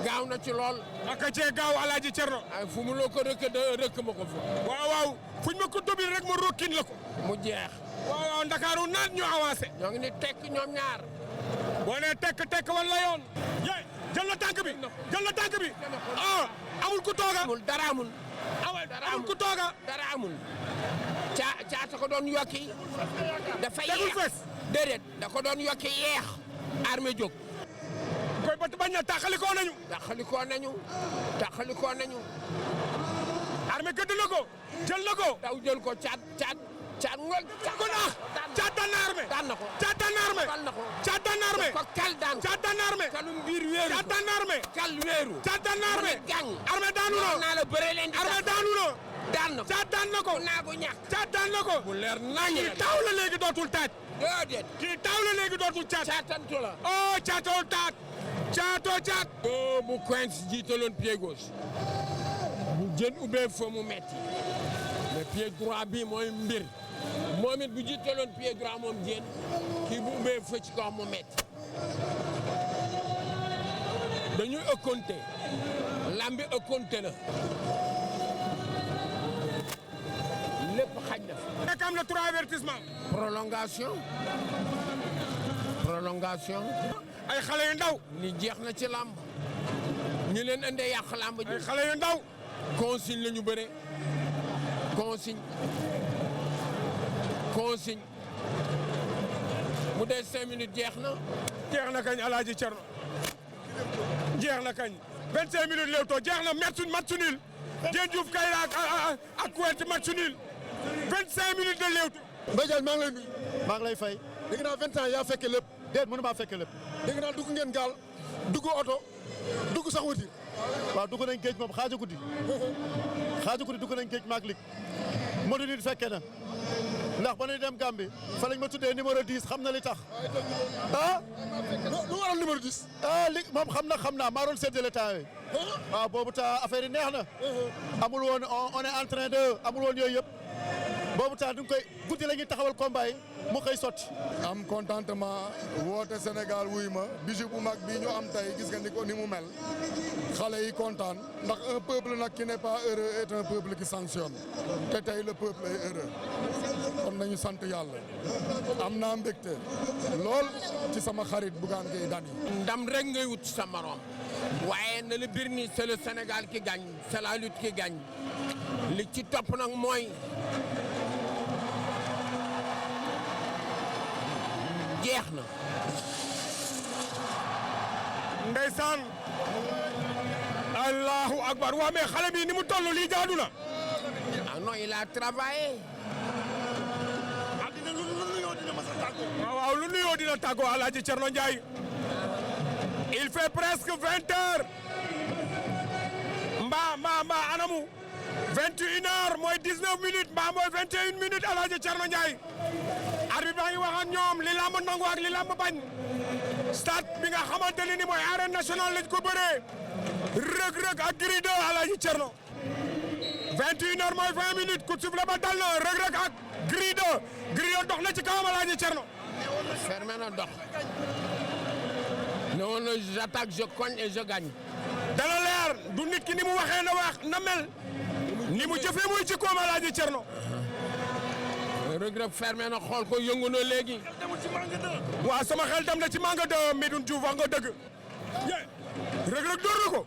gaaw na ci lool. ak cee gaaw Alaaji Cerno. ay fu mu loo ko rëkk ma ko fa. waaw waaw fuñ ma ko dobil rek ma rokkin la ko. mu jeex. waaw waaw Ndakaaru naat ñu avancé. ñoo ngi ni tekk ñoom ñaar. boo nee tekk wala yoon. yee jël na tànk bi jël na tànk bi. ah amul ku tooga. amul dara amul. amul ku tooga. dara amul. caata ko doon yokki. dafa yeex tegul fees. déedéet da ko doon yokki yeex. armée jóg. koy bat bañ na taxalikoo nañu. taxalikoo nañu. armée gëdd na ko jël na ko. daw jël ko caat ngol. ko naax caat daan na armée. daan na ko caat daan na armée. daan na ko caat daan na armée. ko kal daan ko caat daan na armée. kalum biir wéeru caat daan na armée. kal wéeru. caat daan na armée. gang armée daanu na. naa la bëre leen di armée daanu na. daan na ko caat daan na ko. naa ko ñàkk. caat daan na ko. bu leer nañ kii taaw la léegi dootul taat. déedéet. kii taaw la léegi dootul caat. caatantu la. oh caatoo taat. caatoo caat. bu Quench jiitaloon pied gauche. bu jën ubbee fa mu metti mais pied droit bi mooy mbir. moom it bu jiitaloon pied droit moom Diène kii bu ubbee fa ci kaw mu metti dañuy ëkkonte lambi ëkkonte la lépp xaj na fi. nekk am na 3 avertissement. prolongation. ay xale yu ndaw. ni jeex na ci lamb ñu leen indee yàq lamb ji. ay xale yu ndaw. consigne la ñu bëre consigne mu dee 5 minutes jeex na. jeex na kañ Alaaji Cerno jeex na kañ 25 minutes Leewtoo jeex na match nul Diène Diouf Kayra ak Kouwet match nul 25 minutes de Leewtoo. Mbaye Diagne maa ngi lay nuyu. maa ngi lay fay. dégg naa 20 ans yaa fekke lépp. déet mënu maa fekke lépp. dégg naa dugg ngeen gaal dugg oto dugg sax wuti. waaw dugg nañ géej moom xaaju guddi dugg nañ géej maag lig Modou nit fekke na ndax ba ñuy dem Gambie fa lañ ma tuddee numéro 10 xam na li tax ah lu waral numéro 10 li moom xam naa maa doon séddale temps yi waaw boobu temps affaire yi neex na amul woon on est en train de amul woon yooyu yëpp boobu temps du koy guddi la ñuy taxawal combat yi mu koy sotti. am contentement woote Sénégal wuy ma bijou bu mag bii ñu am tey gis nga ni mu mel xale yi kontaan ndax un peuple nag qui n'est pas heureux est un peuple qui sanctionne te tey le peuple est heureux kon nañu sant yàlla am naa mbégte lool ci sama xarit Bougane Gueye Dany. ndam rek ngay wut sa morom waaye na la bir ni c'est le Sénégal qui gagne c'est la lutte qui gagne li ci topp nag mooy. jeex na. ndeysaan. allahu akbar waa mais xale bi ni mu toll lii jaadu na. ah non il a travaillé. lu nuyoo dina masa tàggoo. waaw lu nuyoo dina tàggoo Alaaji Cerno Ndiaye. il fait presque 20 heures. mbaa anamu. 21 heures mooy 19 minutes mbaa mooy 21 minutes Alaaji Cerno Ndiaye. arbitre baa ngi wax ak ñoom li lamb nangu ak li lamb bañ stade bi nga xamante ne ni mooy arène nationale lañ ko bëree Reug ak Gris 2 Alaaji Cerno 21 heures mooy 20 minutes coup de sifflet ba dal na Reug ak Gris 2 dox na ci kawam Alaaji Cerno fermé na dox ne woon na j'attaque je cogne et je gagne dana leer du nit ki ni mu waxee na mel ni mu jëfee muy ci koom Alaaji Cerno Reug fermé na xool ko yëngu na léegi. waaw sama xel dem na ci Manga 2 Medoune Diouf wax nga dëgg. Reug door na ko.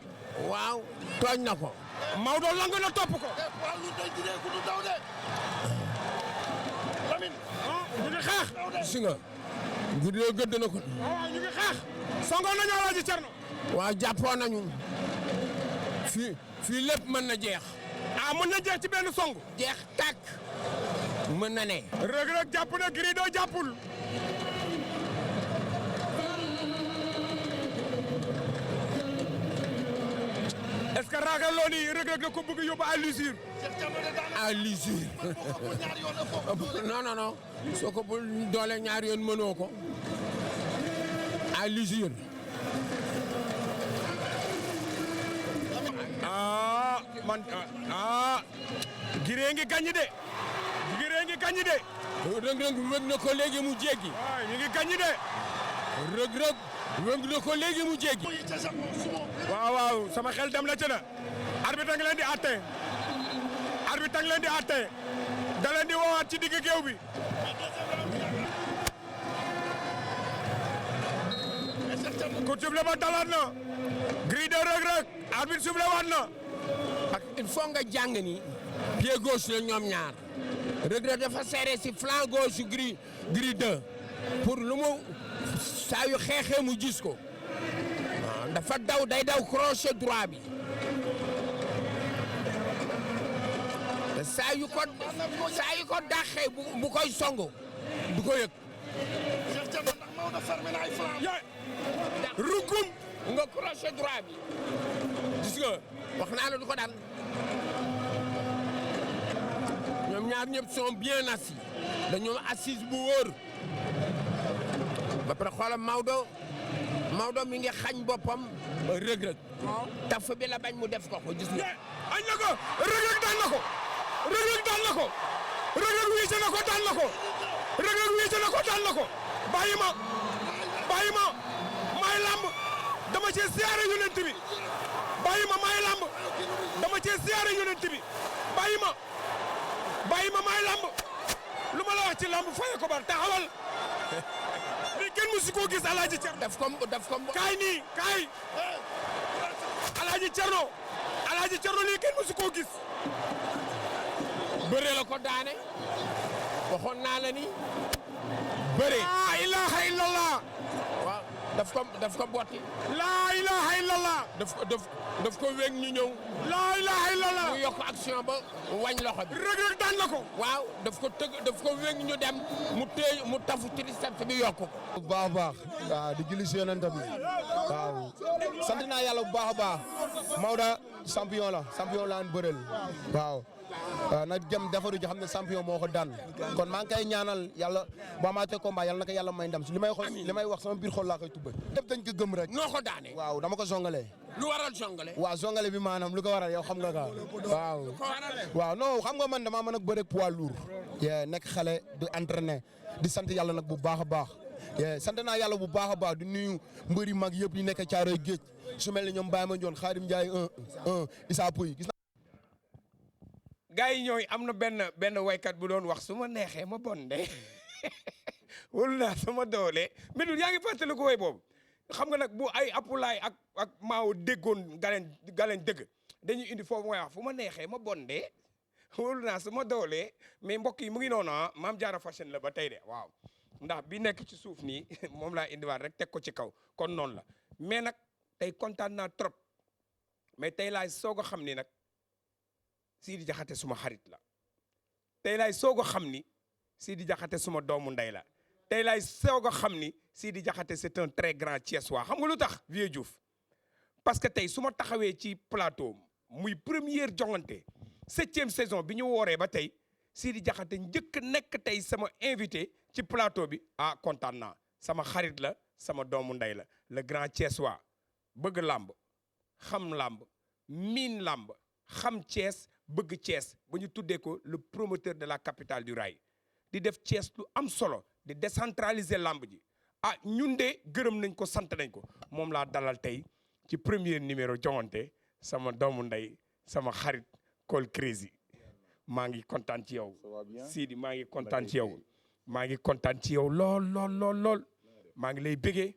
waaw tooñ na ko. Maodo lang na topp ko. Lamine. ñu ngi xeex. gis nga. Gris gëdd na ko. waaw ñu ngi xeex. songoon nañu Alaaji Cerno. waaw jàppoon nañu. fii lépp mën na jeex. mën na jeex ci benn song. jeex tàkk. mën na ne. Reug jàpp na Gris 2 jàppul. est-ce que ragaloo ni Reug da ko bëgg yóbbu à l'usure. à l'usure. non soo ko bul doole ñaari yoon mënoo ko. à l'usure. Gris ngi gañ de. Gris ngi gañ de. Reug na ko léegi mu jéggi. waaw ñu ngi gañ de. Reug na ko léegi mu jéggi. waaw sama xel dem na ci na. arbitre ngi leen di àtte. arbitre ngi leen di àtte. da leen di woowaat ci digg géew bi. coup de sifflet ba dalaat na. Gris 2 Reug arbitre sifflé waat na. il faut nga jàng ni. pied gauche la ñoom ñaar. Reug dafa serré si flanc gauche Gris 2 pour lu mu saa yu xeexee mu gis ko. dafa day daw crochet droit bi. te saa yu ko dàqee bu koy songo du ko yëg. rugum nga crochet droit bi gis nga wax naa la du ko daan. ñoom ñaar ñëpp sont bien assis dañoo assise bu wóor ba pare xoolal Maodo mi ngi xañ boppam Reug taf bi la bañ mu def ko gis nga. añ na ko Reug daan na ko Reug daan na ko Reug Reug wiise na ko daan na ko Reug Reug wiise na ko daan na ko bàyyi ma maay lamb dama cee siyaare yonent bi bàyyi ma maay lamb dama cee siyaare yonent bi bàyyi ma maay lamb lu ma la wax ci lamb faye ko bar taxawal li kenn musu koo gis Alaaji Cerno daf ko kaay nii kaay Alaaji Cerno lii kenn musu koo gis bëre la ko daane waxoon naa la ni bëre laa ilaha illallah waaw daf ko botti laa ilaha illallah daf ko wéeg ñu ñëw laa ilaha illallah mu yokk action ba wañ loxo bi Reug Reug daan na ko waaw daf ko wéeg ñu dem mu tafu triceps bi yokk ko bu baax a baax waaw di julli si yonent bi waaw sant naa yàlla bu baax a baax Maodo champion la an bëreel waaw na jëm defaru ji xam ne champion moo ko daan kon maa ngi koy ñaanal yàlla bu amaatee combat yàlla na ko yàlla may ndam si li may wax sama biir xol laa koy tubbee def dañ ko gëm rek noo ko daane waaw dama ko zongale lu waral zongale waaw zongale bi maanaam lu ko waral yow xam nga ka waaw non xam nga man damaa mën a bëre poids lourd nekk xale di entraîner di sant yàlla nag bu baax a baax sant naa yàlla bu baax a baax di nuyu mbëri mag yëpp yi nekk Caaroy Géej su mel ni ñoom Baye Mandione Khadim Ndiaye 1 Issa Pouye gars yi ñooy am na benn waykat bu doon wax su ma neexee ma bonde wóolu naa sama doole Médoune yaa ngi fàttali ko way boobu xam nga nag bu ay apulaay ak maaw déggoon galen dëgg dañuy indi foofu mooy wax fu ma neexee ma bonde wóolu naa sama doole mais mbokk yi mu ngi noonu Mame Diarra Fashion la ba tey de waaw ndax bi nekk ci suuf nii moom laa indiwaat rek teg ko ci kaw kon noonu la mais nag tey kontaan naa trop mais tey laay soog a xam ni nag Sidi Diakhaté suma xarit la tey laay soog a xam ni Sidi Diakhaté suma doomu ndey la tey laay soog a xam ni Sidi Diakhaté c'est un très grand Thiessois xam nga lu tax Vieux Diouf parce que tey su ma taxawee ci plateau muy première jongante 7e saison bi ñu wooree ba tey Sidi Diakhaté njëkk nekk tey sama invité ci plateau bi kontaan naa sama xarit la sama doomu ndey la le grand Thiessois bëgg làmb xam làmb miin làmb xam Thiès bëgg Thiès ba ñu tuddee ko le promoteur de la capitale du rail di def Thiès lu am solo di décentraliser lamb ji ñun de gërëm nañ ko sant nañ ko moom laa dalal tey ci premier numéro jongante sama doomu ndey sama xarit Col Crazy maa ngi kontaan ci yow Sidi maa ngi kontaan ci yow maa ngi kontaan ci yow lool maa ngi lay bégee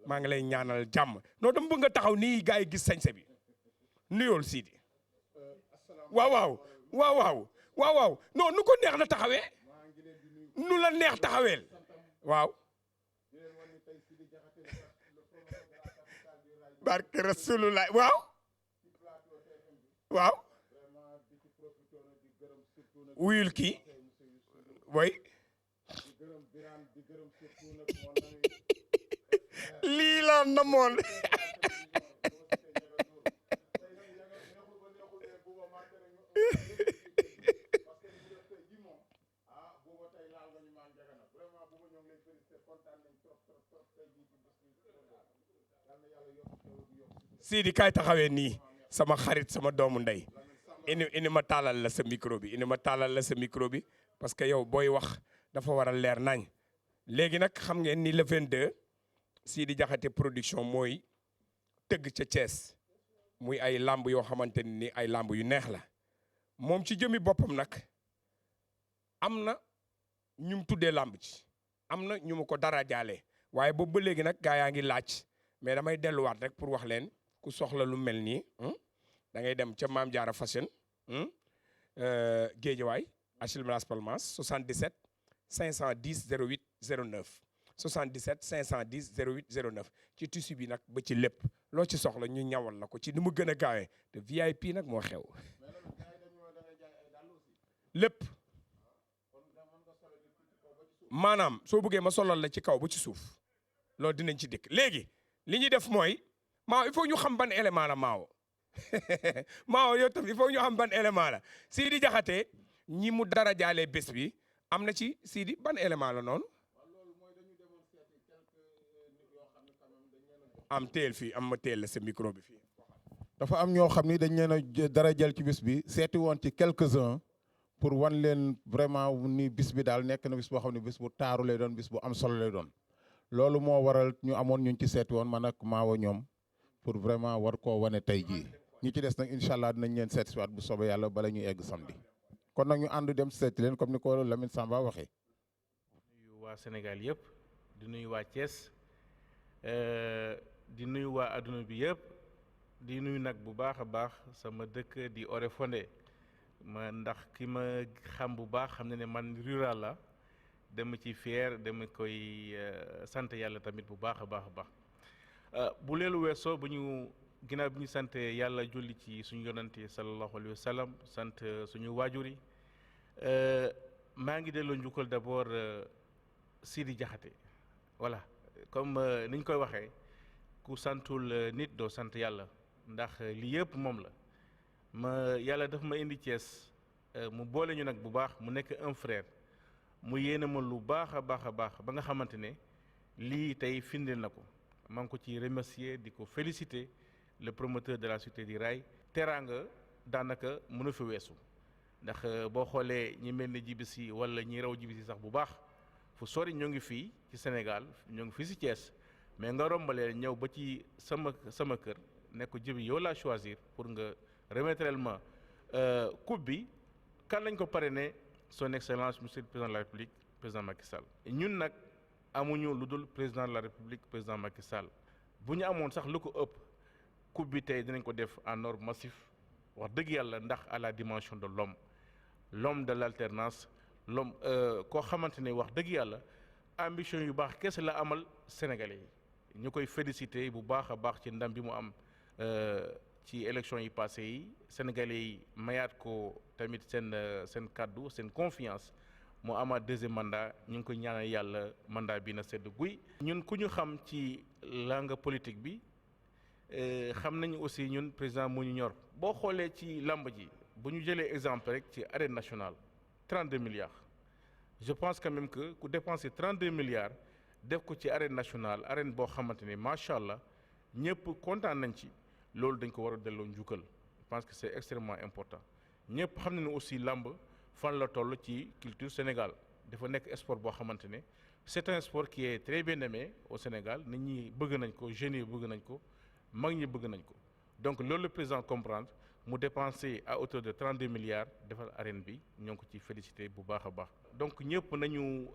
maa ngi lay ñaanal jàmm non dama bëgg nga taxaw nii gars yi gis sañse bi nuyool Sidi waaw non nu ko neex na taxawee nu la neex taxaweel waaw barke Rasulullah waaw wuyul kii way lii la namoon Sidi kaay taxawee nii sama xarit sama doomu ndey ini ma taalal la sa micro bi parce que yow booy wax dafa war a leer nañ léegi nag xam ngeen ni le 22 Sidi Diakhaté production mooy tëgg ca Thiès muy ay lamb yoo xamante ni ay lamb yu neex la moom ci jëmi boppam nag am na ñu mu tuddee lamb ci am na ñu mu ko dara jaale waaye boobu ba léegi nag gaa yaa ngi laaj mais damay delluwaat rek pour wax leen ku soxla lu mel nii da ngay dem ca Mame Diarra Fashion Guédiawaye HLM Las Palmas 77 510 08 09 77 510 08 09 ci tissu bi nag ba ci lépp loo ci soxla ñu ñawal la ko ci ni mu gën a gaawee te VIP nag moo xew lépp maanaam soo bëggee ma solal la ci kaw ba ci suuf loolu dinañ ci dikk léegi li ñuy def mooy Maaw il faut ñu xam ban élément la Maaw Maaw yow tam il faut ñu xam ban élément la Sidi Diakhaté ñi mu dara jaalee bés bi am na ci Sidi ban élément la noonu am teel fii am ma teel la sa micro bi fii. dafa am ñoo xam ni dañ leen a dara jël ci bés bi seeti woon ci quelques-uns pour wan leen vraiment ni bis bi daal nekk na bis boo xam ne bis bu taaru lay doon bis bu am solo lay doon loolu moo waral ñu amoon ñu ci seeti woon man ak Maawo ñoom pour vraiment war koo wane tey jii ñi ci des nag incha allah dinañ leen seet si waat bu soobee yàlla bala ñuy egg samedi kon nag ñu ànd dem seeti leen comme ni ko Lamine Samba waxee. nuyu waa Sénégal yëpp di nuyu waa Thiès di nuyu waa adduna bi yëpp di nuyu nag bu baax a baax sama dëkk di Oréfondé ma ndax ki ma xam bu baax xam ne man rural la dama ci fier dama koy sant yàlla tamit bu baax a baax a baax bu leelu weesoo bu ñu ginnaaw bi ñu sant yàlla julli ci suñu yonante sallallahu alayhi wa sallam sant suñu waajur yi maa ngi delloo njukkal d'abord Sidi Diakhaté voilà comme ni ñu koy waxee ku santul nit doo sant yàlla ndax lii yëpp moom la ma yàlla daf ma indi Thiès mu boole ñu nag bu baax mu nekk un frère mu yéene ma lu baax a baax a baax ba nga xamante ne lii tey firndeel na ko maa ngi ko ci remercier di ko féliciter le promoteur de la Cité du Rail teraanga daanaka mënu fi weesu ndax boo xoolee ñi mel ni Djibisi wala ñi raw Djibisi sax bu baax fu sori ñoo ngi fii ci Sénégal ñoo ngi fii si Thiès mais nga rombalee ñëw ba ci sama kër ne ko Djibi yow laa choisir pour nga remettre ma coupe bi kan lañ ko parrainé son excellence monsieur le président de la République président Macky Sall ñun nag amuñu lu dul président de la République président Macky Sall bu ñu amoon sax lu ko ëpp coupe bi tey dinañ ko def en ordre massif wax dëgg yàlla ndax à la dimension de l'homme de l'alternance l'homme koo xamante ne wax dëgg yàlla ambition yu baax kese la amal sénégalais yi ñu koy féliciter bu baax a baax ci ndam bi mu am ci élection yi passé yi sénégalais yi mayaat ko tamit seen kàddu seen confiance mu amaat deuxième mandat ñu ngi koy ñaanal yàlla mandat bi na sedd guy. ñun ku ñu xam ci langue politique bi xam nañu aussi ñun président mu ñu ñor boo xoolee ci lamb ji bu ñu jëlee exemple rek ci arène nationale 32 milliards je pense quand même que ku dépenser 32 milliards def ko ci arène nationale arène boo xamante ne macha allah ñëpp kontaan nañ ci loolu dañ ko war a delloo njukkal je pense que c'est extrêmement important ñëpp xam nañu aussi lamb fan la toll ci culture Sénégal dafa nekk sport boo xamante ne c'est un sport qui est très bien aimé au Sénégal nit ñi bëgg nañ ko jeunes yi bëgg nañ ko mag ñi bëgg nañ ko donc loolu le président comprendre mu dépenser à hauteur de 32 milliards defal arène bi ñoo ngi ko ci félicité bu baax a baax. donc ñëpp nañu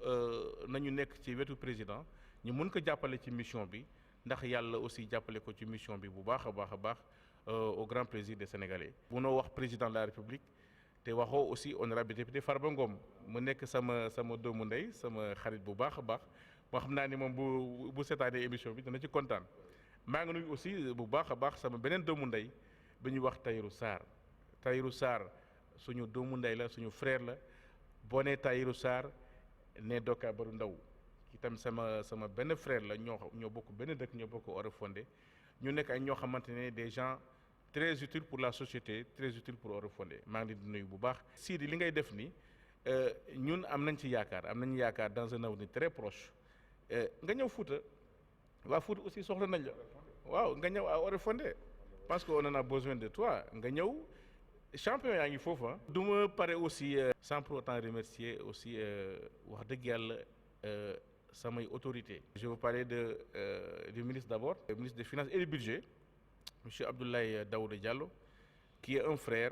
nekk ci wetu président ñu mën ko jàppale ci mission bi ndax yàlla aussi jàppale ko ci mission bi bu baax a baax a baax au grand plaisir des Sénégalais. munoo wax président de la République te waxoo aussi honorable député Farba Ngom mu nekk sama doomu ndey sama xarit bu baax a baax moo xam naa ni moom bu seetaanee émission bi dana ci kontaan. maa ngi nuyu aussi bu baax a baax sama beneen doomu ndey bi ñuy wax Tahirou Sarr suñu doomu ndey la suñu frère la boo nee Tahirou Sarr ne Doka Baru Ndaw itam sama benn frère la ñoo bokk benn dëkk ñoo bokk Oréfondé ñu nekk ay ñoo xamante ne des gens très utiles pour la société très utiles pour Oréfondé maa ngi leen di nuyu bu baax. Sidi li ngay def ni ñun am nañ ci yaakaar dans un avenir très proche nga ñëw Fouta. waa Fouta aussi soxla nañ la waaw nga ñëw à Oréfondé parce que on en a besoin de toi nga ñëw champion yaa ngi foofu ah. du ma pare aussi sans pour autant remercier aussi wax dëgg yàlla samay autorités. je veux parler du ministre d'abord. Le ministre des Finances et du Budget monsieur Abdoulaye Daouda Diallo qui est un frère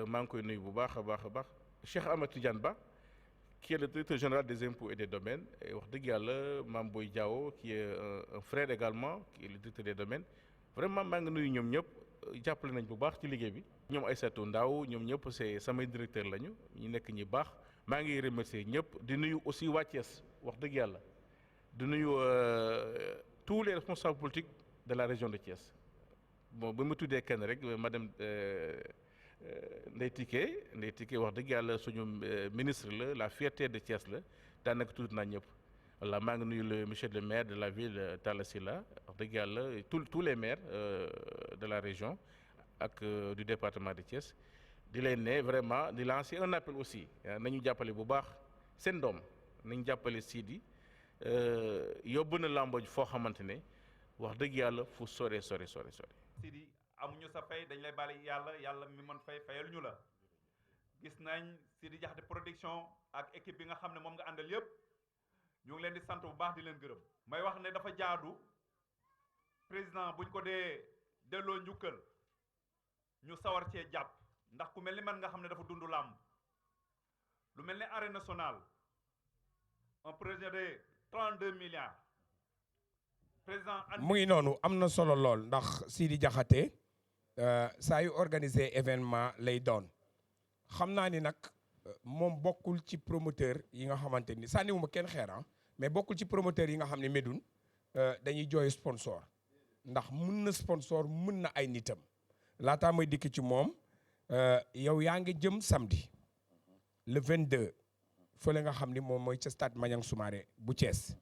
maa ngi koy nuyu bu baax a baax a baax. Cheikh Ahmed Tidiane Ba qui est le directeur général des impôts et des domaines et wax dëgg yàlla Mame Boye Diao qui est un frère également qui est le directeur des domaines vraiment maa ngi nuyu ñoom ñëpp jàppale nañ bu baax ci liggéey bi. ñoom Aïssatou Ndaw ñoom ñëpp c'est samay directeur lañu ñu nekk ñi baax maa ngi remercier ñëpp di nuyu aussi waa Thiès wax dëgg yàlla di nuyu tous les responsables politiques de la région de Thiès bon ba mu tuddee kenn rek madame Ndeye Tické wax dëgg yàlla suñu ministre la fierté de Thiès la daanaka tudd naa ñëpp voilà maa ngi nuyu le monsieur le maire de la ville Talla Sylla wax dëgg yàlla tous les maires de la région ak du département de Thiès di leen ne vraiment di lancer un appel aussi nañu jàppale bu baax seen doom nañu jàppale Sidi yóbbu na làmb foo xamante ne wax dëgg yàlla fu sore. Sidi amuñu sa fay dañ lay bàyyi yàlla mi mën fayal ñu la gis nañ Sidi Diakhaté production ak équipe bi nga xam ne moom nga àndal yëpp ñu ngi leen di sant bu baax di leen gërëm. may wax ne dafa jaadu président buñ ko dee delloo njukkal ñu sawar cee jàpp ndax ku mel ni man nga xam ne dafa dund làmb lu mel ni arène nationale un projet de 32 milliards. président mu ngi noonu am na solo lool ndax Sidi Diakhaté saa yu organiser événement lay doon xam naa ni nag moom bokkul ci promoteur yi nga xamante ni sànniwuma kenn xeera mais bokkul ci promoteur yi nga xam ne Médoune dañuy jooy sponsor ndax mun na sponsor mun na ay nitam laataa may dikk ci moom yow yaa ngi jëm samedi le 22 fële nga xam ni moom mooy ca stade Maniang Soumaré bu Thiès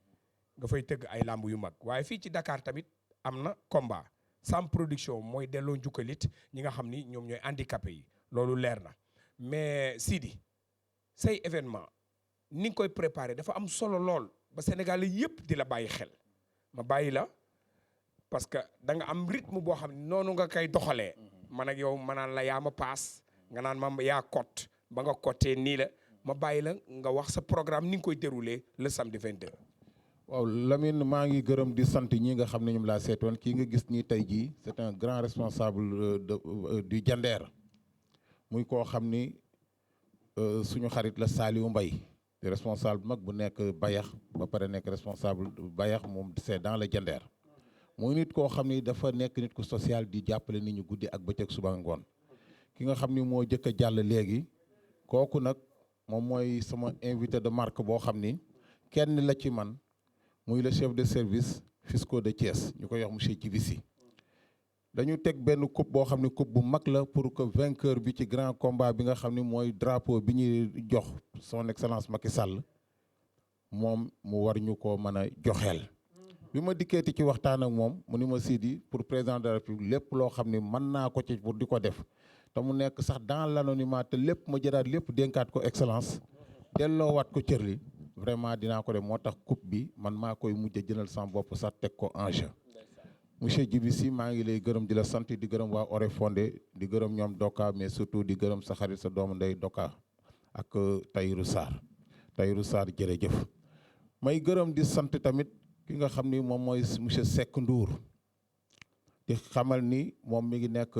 nga fay tëgg ay làmb yu mag waaye fii ci Dakar tamit am na combat Sam Production mooy delloo njukkalit ñi nga xam ni ñoom ñooy handicapé yi loolu leer na mais Sidi say événement ni nga koy préparé dafa am solo lool ba Sénégal yëpp di la bàyyi xel ma bàyyi la parce que da nga am rythme boo xam ne noonu nga koy doxalee man ak yow ma naan la yaa ma paas nga naan ma yaa cote ba nga cotee nii la ma bàyyi la nga wax sa programme ni nga koy déroulé le samedi 22. waaw Lamine maa ngi gërëm di sant ñi nga xam ne ñoom laa seetoon kii nga gis nii tey jii c'est un grand responsable du Diender muy koo xam ni suñu xarit la Saliou Mbaye di responsable mag bu nekk Bayax ba pare nekk responsable Bayax moom c'est dans le Diender muy nit koo xam ni dafa nekk nit ku social di jàppale nit ñu guddi ak bëccëg suba ngoon ki nga xam ni moo jëkk a jàll léegi kooku nag moom mooy sama invité de marque boo xam ni kenn la ci man muy le chef de service fiscaux de Thiès ñu koy wax monsieur Djibisi dañu teg benn coupe boo xam ne coupe bu mag la pour que vainqueur bi ci grand combat bi nga xam ne mooy drapeau bi ñuy jox son excellence Macky Sall moom mu war ñu ko mën a joxeel bi ma dikkeeti ci waxtaan ak moom mu ni ma Sidi pour président de la République lépp loo xam ne mën naa ko ci pour di ko def te mu nekk sax dans l'anonymat te lépp ma jëlaat lépp dénkaat ko excellence delloowaat ko cër li vraiment dinaa ko def moo tax coupe bi man maa koy mujj jënal sama bopp sax teg ko en jeu monsieur Djibisi maa ngi lay gërëm di la sant di gërëm waa Oréfondé di gërëm ñoom Doka mais surtout di gërëm sa xarit sa doomu ndey Doka ak Tahirou Sarr jërëjëf may gërëm di sant tamit ki nga xam ni moom mooy monsieur Seck Ndour di xamal ni moom mi ngi nekk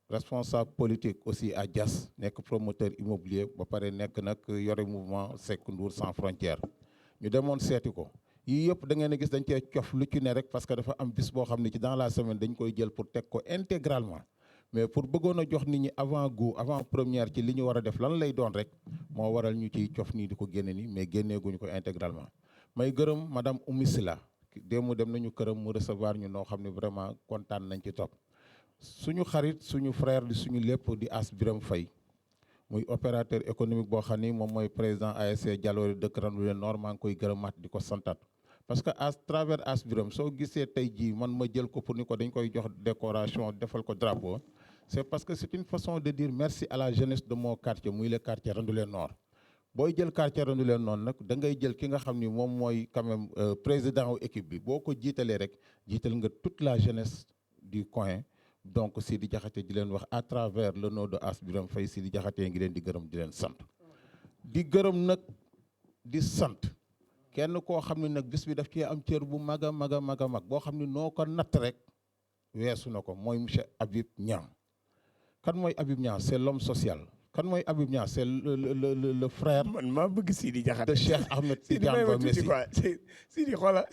responsable politique aussi à Diass nekk promoteur immobilier ba pare nekk nag yore mouvement Seck Ndour sans frontières ñu demoon seeti ko yii yëpp da ngeen a gis dañ cee cof lu ci ne rek parce que dafa am bis boo xam ne ci dans la semaine dañ koy jël pour teg ko intégralement mais pour bëggoon a jox nit ñi avant goût avant première ci li ñu war a def lan lay doon rek moo waral ñu ciy cof nii di ko génne nii mais génneeguñu ko intégralement may gërëm madame Oumy Sila démb dem nañu këram mu recevoir ñu noo xam ne vraiment kontaan nañ ci topp suñu xarit suñu frère di suñu lépp di As Biram Faye muy opérateur économique boo xam ni moom mooy président ASC Jaloore dëkk Randoulé Nord maa ngi koy gërëmaat di ko santaat parce que à travers As Biram soo gisee tey jii man ma jël ko pour ni ko dañ koy jox décoration defal ko drapeau c'est parce que c'est une façon de dire merci à la jeunesse de mon quartier muy le quartier Randoulé Nord booy jël quartier Randoulé Nord nag da ngay jël ki nga xam ni moom mooy quand même président wu équipe bi boo ko jiitalee rek jiital nga toute la jeunesse du coin donc Sidi Diakhaté di leen wax à travers le nom de As Biram Faye Sidi Diakhaté ngi leen di gërëm di leen sant di gërëm nag di sant kenn koo xam ne nag bis bi daf cee am cër bu mag a mag a mag a mag boo xam ne noo ko natt rek weesu na ko mooy monsieur Habib Niang kan mooy Habib Niang c'est l'homme social kan mooy Habib Niang c'est le frère man maa bëgg Sidi Diakhaté de Cheikh Ahmed Tidiane Ba Messi Sidi xoola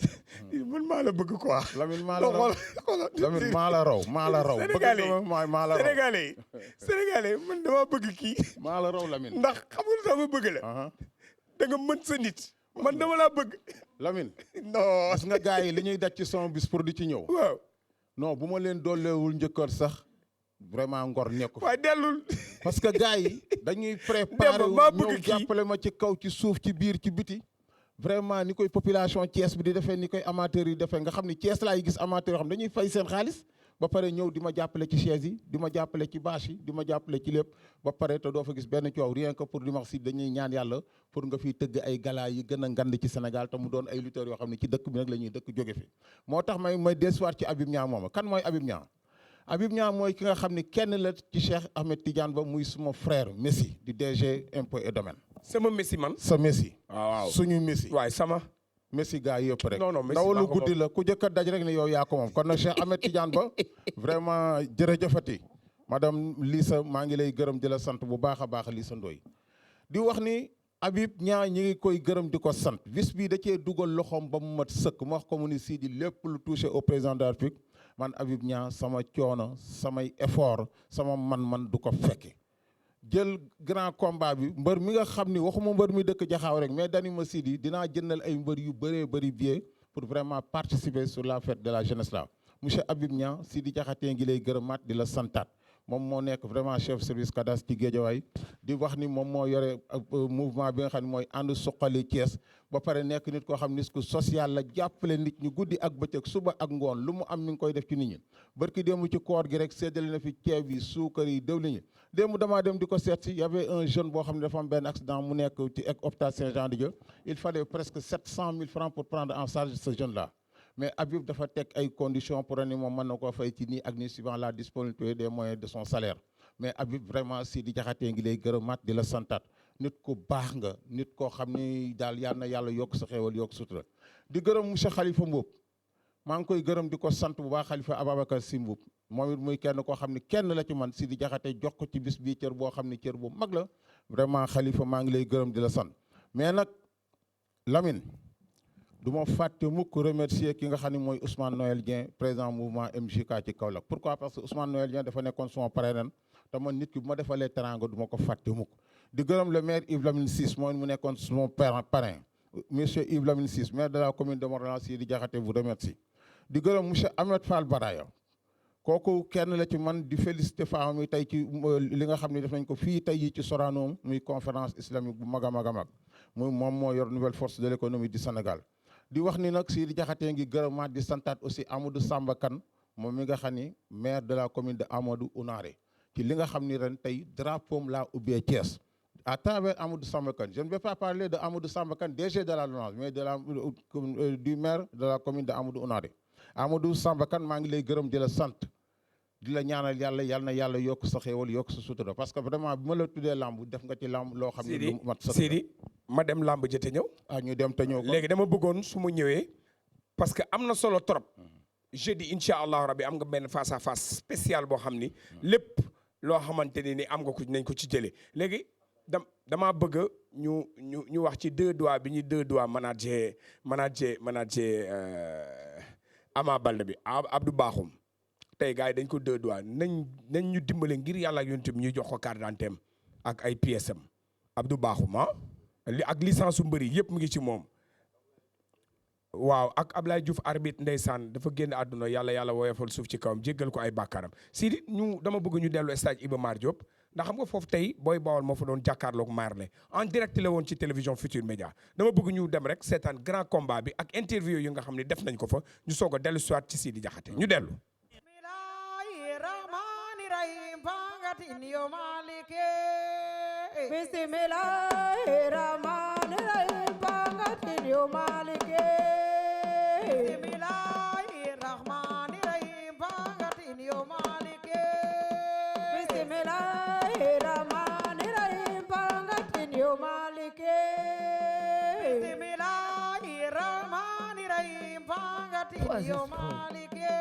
man maa la bëgg quoi Lamine maa la raw Lamine maa la raw Sénégalais man dama bëgg kii maa la raw Lamine ndax xam nga dama bëgg la da nga mën sa nit man dama laa bëgg Lamine non gis nga gars yi li ñuy daj ci son bis pour di ci ñëw waaw non bu ma leen dooleewul njëkkoon sax vraiment ngor nekku waaye dellul parce que gars yi dañuy préparer ñëw jàppale ma ci kaw ci suuf ci biir ci biti vraiment ni koy population Thiès bi di defee ni koy amateurs yi defee nga xam ni Thiès laay gis amateurs yoo xam dañuy fay seen xaalis ba pare ñëw di ma jàppale ci chaise yi di ma jàppale ci bâche yi di ma jàppale ci lépp ba pare te doo fa gis benn coow rien que pour di wax si dañuy ñaan yàlla pour nga fiy tëgg ay gala yi gën a ngand ci Sénégal te mu doon ay lutteurs yoo xam ne ci dëkk bi nag la ñuy dëkk jóge fi moo tax may desuwaat ci Habib Niang mooma kan mooy Habib Niang Habib Niang mooy ki nga xam ni kenn la ci Cheikh Ahmed Tidiane Ba muy suma frère Messi di DG impôt et domaine. sama Messi man. sa Messi. waaw suñu Messi. waay sama. Messi gaa yëpp rek. non Messi ndaw lu guddi la ku jëkk a daj rek ne yow yaa ko moom kon nag Cheikh Ahmed Tidiane Ba vraiment jërëjëfati madame Lissa maa ngi lay gërëm di la sant bu baax a baax Lissa Ndoye di wax ni Habib Niang ñi ngi koy gërëm di ko sant bis bi da cee dugal loxoom ba mu mat sëkk mu wax ko mu ni Sidi lépp lu touché au président de la République man Habib Niang sama coono samay effort sama man du ko fekke jël grand combat bi mbër mi nga xam ni waxuma mbër mi dëkk Jaxaaw rek mais dani ma Sidi dinaa jëndal ay mbër yu bëree bëri billet pour vraiment participer sur la fête de la jeunesse là monsieur Habib Niang Sidi Diakhaté ngi lay gërëmaat di la santaat moom moo nekk vraiment chef service cadastre ci Guédiawaye di wax ni moom moo yore mouvement bi nga xam ne mooy ànd suqali Thiès ba pare nekk nit koo xam ni ku social la jàppale nit ñi guddi ak bëccëg suba ak ngoon lu mu am mi ngi koy def ci nit ñi barki démb ci koor gi rek séddale na fi ceeb yi suukar yi dëwlin yi démb damaa dem di ko seet si y avait un jeune boo xam ne dafa am benn accident mu nekk ci hôpital Saint-Jean-de-Dieu il fallait presque 700 000 francs pour prendre en charge ce jeune là mais Habib dafa teg ay conditions pour ni moom mën na koo fay ci nii ak nii suivant la disponibilité des moyens de son salaire mais Habib vraiment Sidi Diakhaté ngi lay gërëmaat di la santaat nit ku baax nga nit koo xam ni daal yal na yàlla yokk sa xéewal yokk sutura di gërëm monsieur Khalifa Mboup maa ngi koy gërëm di ko sant bu baax Khalifa Ababacar Sy Mboup moom it muy kenn koo xam ni kenn la ci man Sidi Diakhaté jox ko ci bis bii cër boo xam ni cër bu mag la vraiment Khalifa maa ngi lay gërëm di la sant mais nag Lamine du ma fàtte mukk remercier ki nga xam ne mooy Ousmane Noël Dieng président mouvement MJK ci Kaolack pourquoi parce que Ousmane Noël Dieng dafa nekkoon suma parrain te man nit ki bu ma defalee teranga du ma ko fàtte mukk di gërëm le maire Yves Lamine Ciss mooy mu nekkoon suma parrain monsieur Yves Lamine Ciss maire de la commune de Mont-Rolland Sidi Diakhaté vous remercie di gërëm monsieur Ahmed Fall Baraya kooku kenn la ci man di féliciter femme yi tey ci li nga xam ne def nañ ko fii tey yi ci Sorano muy conférence islamique bu mag a mag a mag muy moom moo yor nouvelle force de l'économie du Sénégal di wax ni nag Sidi Diakhaté ngi gërëmaat di santaat aussi Amadou Samba Kane moom mi nga xam ni maire de la commune de Amadou Ounaré ci li nga xam ni ren tey drapeau laa ubbee Thiès à travers Amadou Samba Kane je ne vais pas parler de Amadou Samba Kane DG de la LONASE mais du maire de la commune de Amadou Ounaré Amadou Samba Kane maa ngi lay gërëm di la sant di la ñaanal yàlla yal na yàlla yokk sa xéewal yokk sa sutura parce que vraiment bi ma la tuddee lamb def nga ci lamb loo xam ne lu mat sa Sidi ma dem lamb jëte ñëw ñu dem te ñëw ko léegi dama bëggoon su ma ñëwee parce que am na solo trop jeudi incha allahu rabbi am nga benn face à face spécial boo xam ni lépp loo xamante ni am nga ko nañ ko ci jëlee léegi damaa bëgg ñu wax ci deux doigts bi ñu deux doigts manager Ama Baldé bi Abdou Bakhoum tey gars yi dañ ko deux doigts nañ ñu dimbale ngir yàlla ak yonent bi ñuy jox ko carte d'identité am ak ay pièces am Abdou Bakhoum ak licence su mbëri yëpp mu ngi ci moom waaw ak Ablaye Diouf arbitre ndeysaan dafa génn àdduna yàlla woyofal suuf ci kawam jéggal ko ay bàkkaaram Sidi dama bëgg ñu dellu stade Iba Mar Diop ndax xam nga foofu tey Boy Bawol moo fa doon jàkkaarloog Marley en direct la woon ci télévision Futur Média dama bëgg ñu dem rek seetaan grand combat bi ak interview yi nga xam ne def nañ ko fa ñu soog a dellu soit ci Sidi Diakhaté ñu dellu Bismillahirrahmanirrahim bangatin yo malike Bismillahirrahmanirrahim bangatin yo malike Bismillahirrahmanirrahim bangatin yo malike Bismillahirrahmanirrahim bangatin yo malike Bismillahirrahmanirrahim bangatin yo malike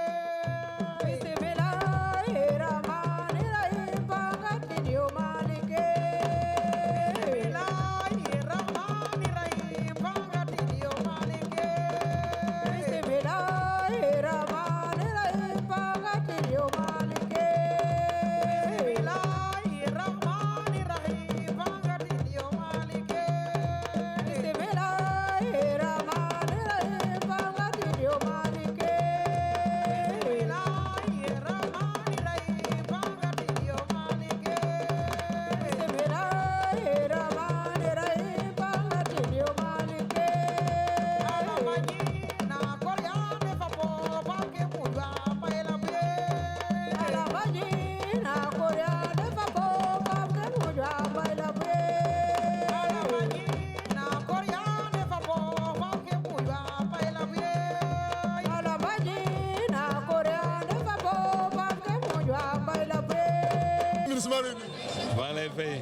ministre maa ngi lay nuyu. maa ngi lay fay.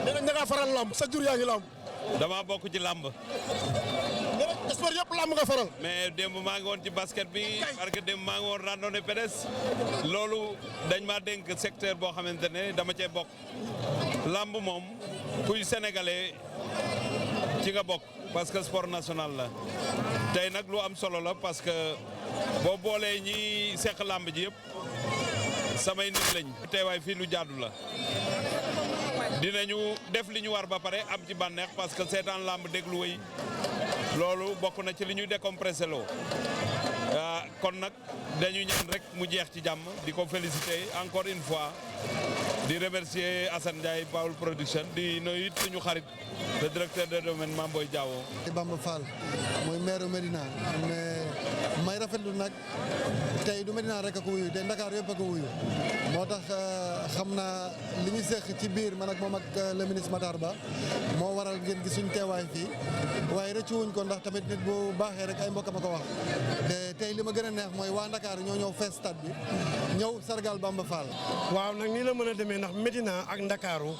nee nañ da ngaa faral lamb sa jur yaa ngi lamb. dama bokk ci lamb. nee nañ sport yëpp lamb nga faral. mais démb maa ngi woon ci basket bi parce que démb maa ngi woon randonnée pédestre loolu dañ maa dénk secteur boo xamante ne dama cee bokk. lamb moom kuy sénégalais ci nga bokk parce que sport national la tey nag lu am solo la parce que boo boolee ñi seq lamb ji yëpp samay nit lañ. teewaay fii lu jaadu la dinañu def li ñu war ba pare am ci bànneex parce que seetaan lamb déglu wéy loolu bokk na ci li ñuy décompressé loo kon nag dañu ñaan rek mu jeex ci jàmm di ko féliciter encore une fois di remercier Assane Ndiaye Baol Production di nuyu it suñu xarit le directeur de domaine Mame Boye Diao. Bamba Fall mooy maire Médina mais may rafetlu nag tey du Médina rek a ko wuyu tey Ndakaar yëpp a ko wuyu moo tax xam naa li ñu seq ci biir man ak moom ak le ministre Matar Ba moo waral ngeen gis suñu teewaay fii waaye rëccu wuñ ko ndax tamit nit bu baaxee rek ay mbokkam a ko wax te tey li ma gën a neex mooy waa Ndakaar ñoo ñëw fees stade bi ñëw sargal Bamba Fall. waaw nag nii la mën a demee ndax Médina ak Ndakaaru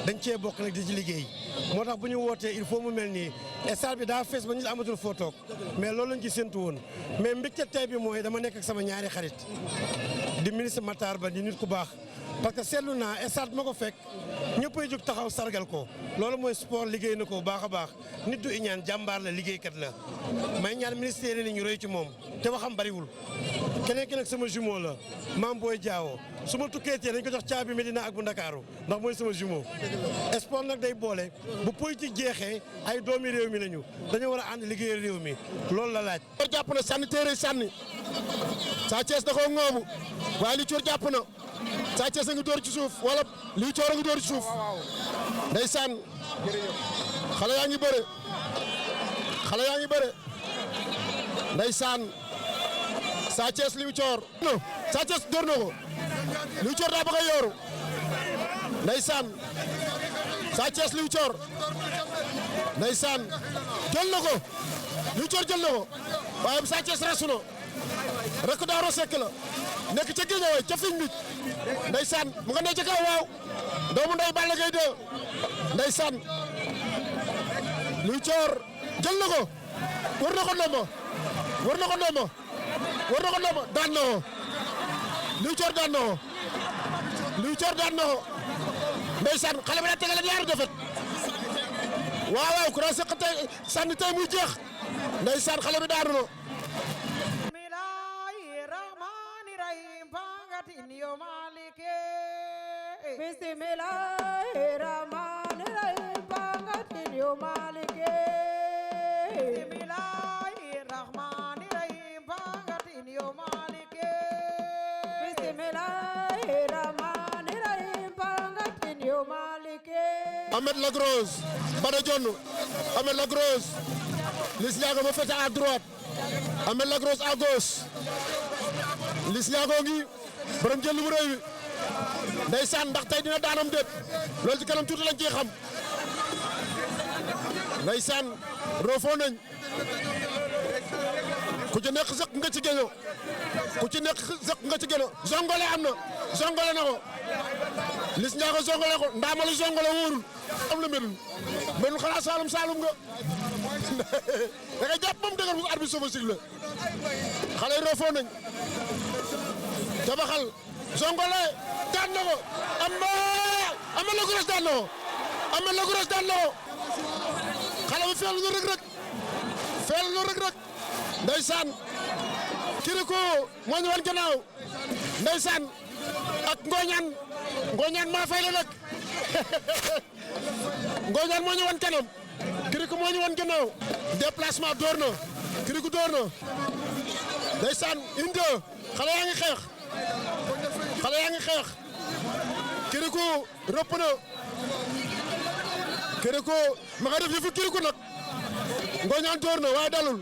dañ cee bokk nag di ci liggéey moo tax bu ñu wootee il faut mu mel nii stade bi daa fees ba ñu amatul foo toog mais loolu lañ ci séntu woon mais mbégte tey bi mooy dama nekk ak sama ñaari xarit di ministre Matar Ba di nit ku baax parce que seetlu naa stade ma ko fekk ñëppay jóg taxaw sargal ko loolu mooy sport liggéey na ko bu baax a baax nit du iñaan jàmbaar la liggéeykat la may ñaan ministère yi ñu roy ci moom te waxam bariwul keneen ki nag sama jumeau la Mame Boye Diao su ma tukkee tee dañ ko jox caabi Médina ak bu Ndakaaru ndax mooy sama jumeau sport nag day boole bu politique jeexee ay doomi réew mi lañu dañoo war a ànd liggéeyal réew mi loolu la laaj. Coor jàpp na sànni téere sànni Sa Thiès da koo ŋoomu waaye li Coor jàpp na Sa Thiès a ngi door ci suuf wala li Coor a ngi door ci suuf ndeysaan xale yaa ngi bëre xale yaa ngi bëre ndeysaan Sa Thiès li Coor Sa Thiès door na ko li Coor daa bëgg a yooru ndeysaan Sa Thiès li Coor ndeysaan jël na ko li Coor jël na ko waaye Sa Thiès rasu na rek daaro sekk la nekk ca Guédiawaye ca fiñ bi ndeysaan mu nga ne ca kaw waaw doomu ndey Balla Gaye 2 ndeysaan li Coor jël na ko war na ko ndombo war na ko ndombo war na ko ndombo daan na ko li Coor daan na ko li Coor daan na ko ndeysaan xale bi daa tegale ñaari defet waaw waaw ku seq tey sànni tey muy jeex ndeysaan xale bi daanu na Bismillahirrahmanirrahim pangatin yo malike Bismillahirrahmanirrahim pangatin yo malike Bismillahirrahmanirrahim pangatin yo malike Ahmed Lagrosse Bada Dione Ahmed Lagrosse Liss Ndiago ma féete à droite Ahmed Lagrosse à gauche Liss Ndiago ngi borom jël bu rëy wi ndeysaan ndax tey dina daanam déet loolu ci kanam tuuti lañ ciy xam ndeysaan roofoo nañ ku ci nekk sëq nga ci géño ku ci nekk sëq nga ci géño zongole am na zongole na ko Liss Ndiago zongole ko ndaamali zongole wóorul am la melul xanaa saalum saalum nga da ngay jàpp moom dëgër bu arbitre sofa sig la xale yi roofoo nañ tabaxal zongole daan na ko Ahmed Lagrosse daan na ko Ahmed Lagrosse daan na ko xale bi feelu na Reug Reug ndeysaan Kirikou moo ñu wan gannaaw ndeysaan ak Ngoñaan maa fay la nag Ngoñaan moo ñu wan kanam Kirikou moo ñu wan gannaaw déplacement door na Kirikou door na ndeysaan inde xale yaa ngi xeex Kirikou rëpp na Kirikou ma nga def yëfu Kirikou nag Ngoñaan door na waaye dalul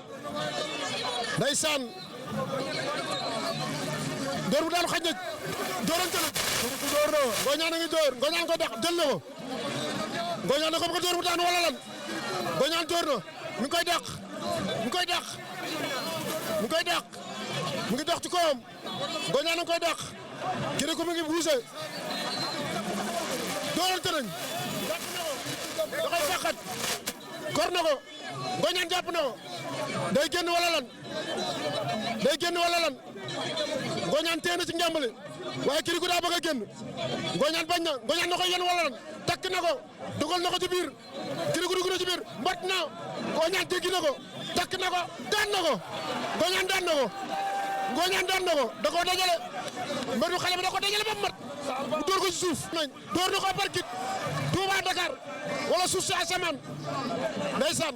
ndeysaan door bu daanu xaj na doorante na Kirikou door na Ngoñaan a ngi door Ngoñaan ko dàq jël na ko Ngoñaan na ko bëgg a door bu daanu wala lan Ngoñaan door na mi ngi koy dàq mu ngi dox ci kawam Ngoñaan a ngi koy dàq Kirikou mi ngi bougé doolante nañ da koy faqat kor na ko Ngoñaan jàpp na ko day génn wala lan Ngoñaan téye na ci ngembali waaye Kirikou daa bëgg a génn Ngoñaan bañ na Ngoñaan na koy yenn wala lan takk na ko dugal na ko ci biir Kirikou dugg na ci biir mbot na Ngoñaan teggi na ko takk na ko daan na ko Ngoñaan daan na ko da koo dajale mbër du xale bi da ko dajale ba mu mat mu dóor ko ci suuf dóor na ko parkit Touba Dakar wala suuf si asamaan ndeysaan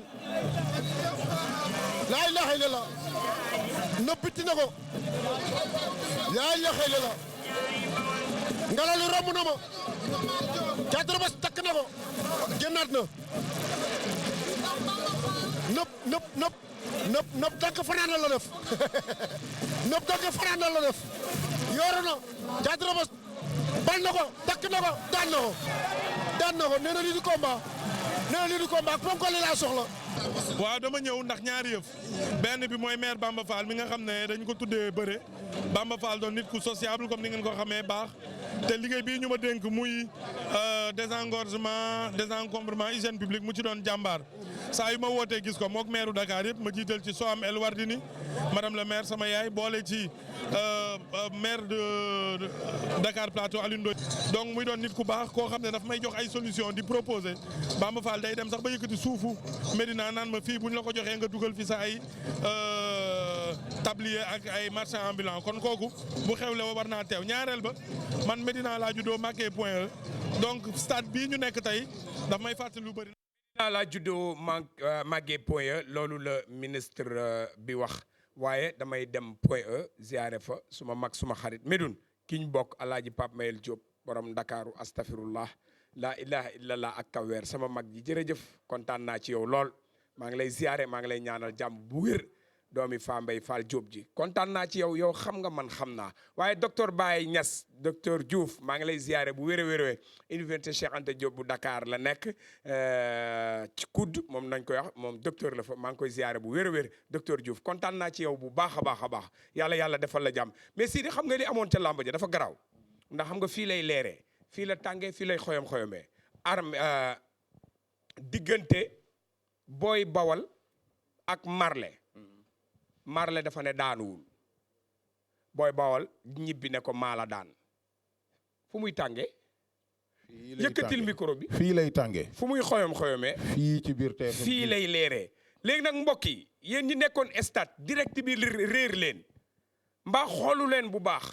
laa ilaaha illallah nëbbiti na ko laa ilaaha illallah ngelaw li romb na ma Caatu Rebeuss takk na ko génnaat na nëpp tànk fanaan la def nëpp tànk fanaan la def yooru na Caatu Rebeuss bal na ko takk na ko daan na ko nee na lii du combat ponkal laa soxla. waaw dama ñëw ndax ñaari yëf benn bi mooy maire Bamba Fall mi nga xam ne dañ ko tuddee bëre Bamba Fall doon nit ku sociable comme ni ngeen ko xamee baax te liggéey bii ñu ma dénk muy désengorgement désencombrement hygiène publique mu ci doon jàmbaar saa yu ma wootee gis ko mook maire Dakar yëpp ma jiital ci Soham El Wardini madame le maire sama yaay boole ci maire de Dakar Plateau Alioune Ndoye donc muy doon nit ku baax koo xam ne daf may jox ay solution di proposer Bamba Fall day dem sax ba yëkkati suufu Médina naan ma fii bu ñu la ko joxee nga dugal fi sa ay tablier ak ay marchand ambulant kon kooku bu xewle war naa teew ñaareel ba man Médina laa juddoo màggee Point E donc stade bii ñu nekk tey daf may fàttali lu bëri. Médina laa juddoo màggee Point E loolu la ministre bi wax waaye damay dem Point E ziare fa suma mag suma xarit Médoune ki ñu bokk Alaaji Pape Mayel Diop borom Ndakaaru astafirullah la ilaha illallah ak kaweer sama mag ji jërëjëf kontaan naa ci yow lool maa ngi lay ziare maa ngi lay ñaanal jàmm bu wér doomi Fambaye Fall Diop ji kontaan naa ci yow xam nga man xam naa waaye docteur Baye Niass docteur Diouf maa ngi lay ziare bu wér université Cheikh Anta Diop bu Dakar la nekk ci kudd moom nañ koy wax moom docteur la fa maa ngi koy ziare bu wér docteur Diouf kontaan naa ci yow bu baax a baax yàlla defal la jàmm mais si di xam nga li amoon ca làmb ja dafa garaaw ndax xam nga fii lay leeree fii la tàngee fii lay xoyomee diggante Boy Bawal ak Marley dafa ne daanuwul Boy Bawal ñibbi ne ko maala daan fu muy tàngee yëkkatil micro bi fii lay tàngee fu muy xoyomee fii ci biir TFM fii lay leeree léegi nag mbokk yi yéen ñi nekkoon stade direct bi réer leen mbaa xoolu leen bu baax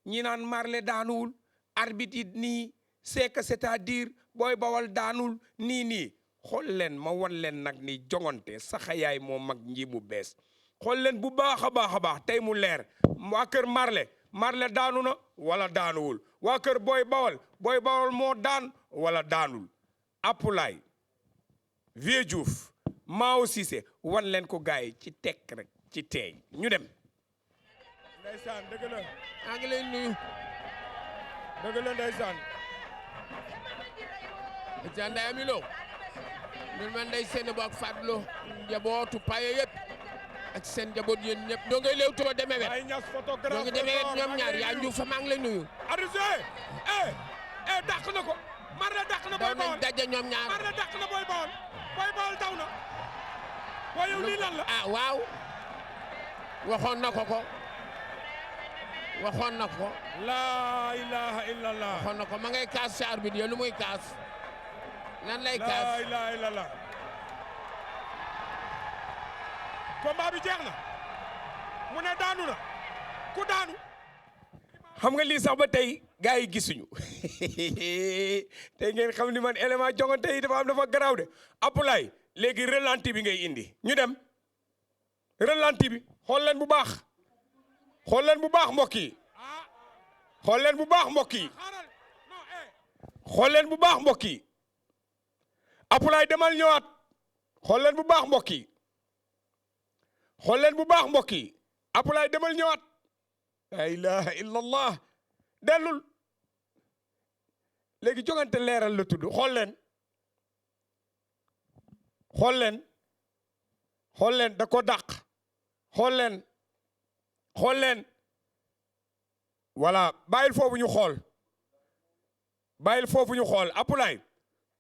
ñi naan Marley daanuwul arbitre it nii c'est-à-dire Boy Bawal daanul nii xool leen ma wan leen nag ni jongante saxayaay moo mag nji bu bees xool leen bu baax a baax tey mu leer waa kër Marley daanu na wala daanuwul waa kër Boy Bawal moo daan wala daanul Apulaay Vieux Diouf Mao Cissé wan leen ko gars yi ci tekk rek ci teey ñu dem ndeysaan dëgg la maa ngi lay nuyu dëgg la ndeysaan Nday Ami Lo ñun man day seen bo ak Fadlo njabootu paye yëpp ak seen njaboot yéen ñëpp ñoo ngay léew too demee wet ñoo ngi demee wet ñoom ñaar yaa njuuf fa maa ngi lay nuyu arrêté dàq na ko Marley dàq na Boy Bawal daw nañ daje ñoom ñaar Marley dàq na Boy Bawal daw na waaye yow lii lan la waaw waxoon na ko la ilaha illallah waxoon na ko ma ngay kaas ci arbitre lu muy kaas lan lay kaas la ilaha illallah combat bi jeex na mu ne daanu na ku daanu xam nga lii sax ba tey gars yi gisuñu tey ngeen xam ni man élément jongante yi dafa garaaw de Apulaay léegi ralenti bi ngay indi ñu dem ralenti bi xool leen bu baax mbokk yi xool leen bu baax mbokk yi Apulaay demal ñëwaat xool leen bu baax mbokk yi Apulaay demal ñëwaat la ilaha illallah dellul léegi jogante leeral la tudd xool leen da ko dàq xool leen voilà bàyyil foofu ñu xool bàyyil foofu ñu xool Apulaay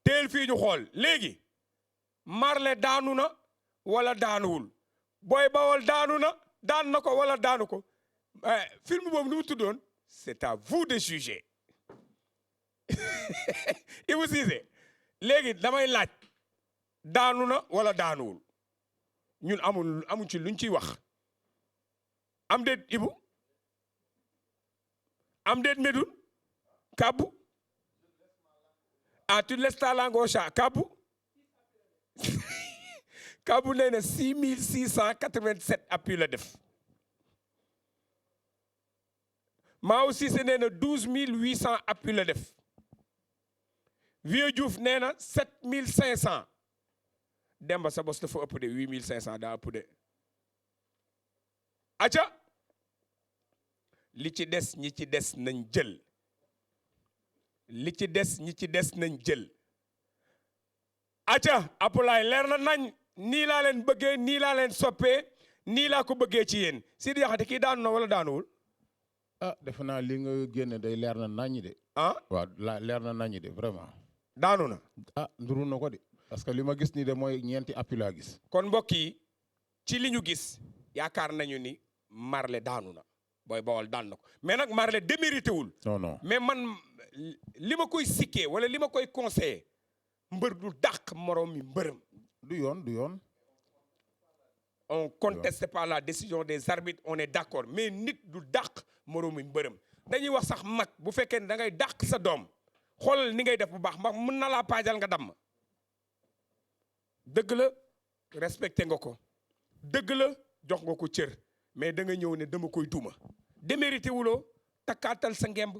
teel fii ñu xool léegi Marley daanu na wala daanuwul Boy Bawol daanu na daan na ko wala daanu ko film boobu nu mu tuddoon c'est à vous de juger Ibou Cissé léegi damay laaj daanu na wala daanuwul ñun amuñ ci luñ ciy wax am déet Ibou am déet Médoune Kabou tu laisses ta langue au chat Kabou Kabou nee na 6687 appui la def Mao Cissé nee na 12800 appui la def Vieux Diouf nee na 7500 Demba sa bos dafa ëpp de 8500 daa ëpp de aca li ci des ñi ci des nañ jël li ci des ñi ci des nañ jël aca Apulaay leer na nañ nii laa leen bëggee nii laa leen soppee nii laa ko bëggee ci yéen Sidi Diakhaté kii daanu na wala daanuwul defe naa li nga génne day leer na naññi de waaw leer na naññi de vraiment daanu na nduru na ko de parce que li ma gis ni de mooy ñeenti appui laa gis kon mbokk yi ci li ñu gis yaakaar nañu ni Marley daanu na Boy Bawol daan na ko mais nag Marley démérité wul non mais man li ma koy sikkee wala li ma koy conseillé mbër du dàq moroom mi mbërëm du yoon on conteste pas la décision des arbitres on est d'accord mais nit du dàq moroom mi mbërëm dañuy wax sax mag bu fekkee ne da ngay dàq sa doom xoolal ni ngay def bu baax ndax mën na laa paajal nga damm dëgg la respecté nga ko dëgg la jox nga ko cër mais da nga ñëw ne dama koy duma démérité wuloo takkaatal sa ngemb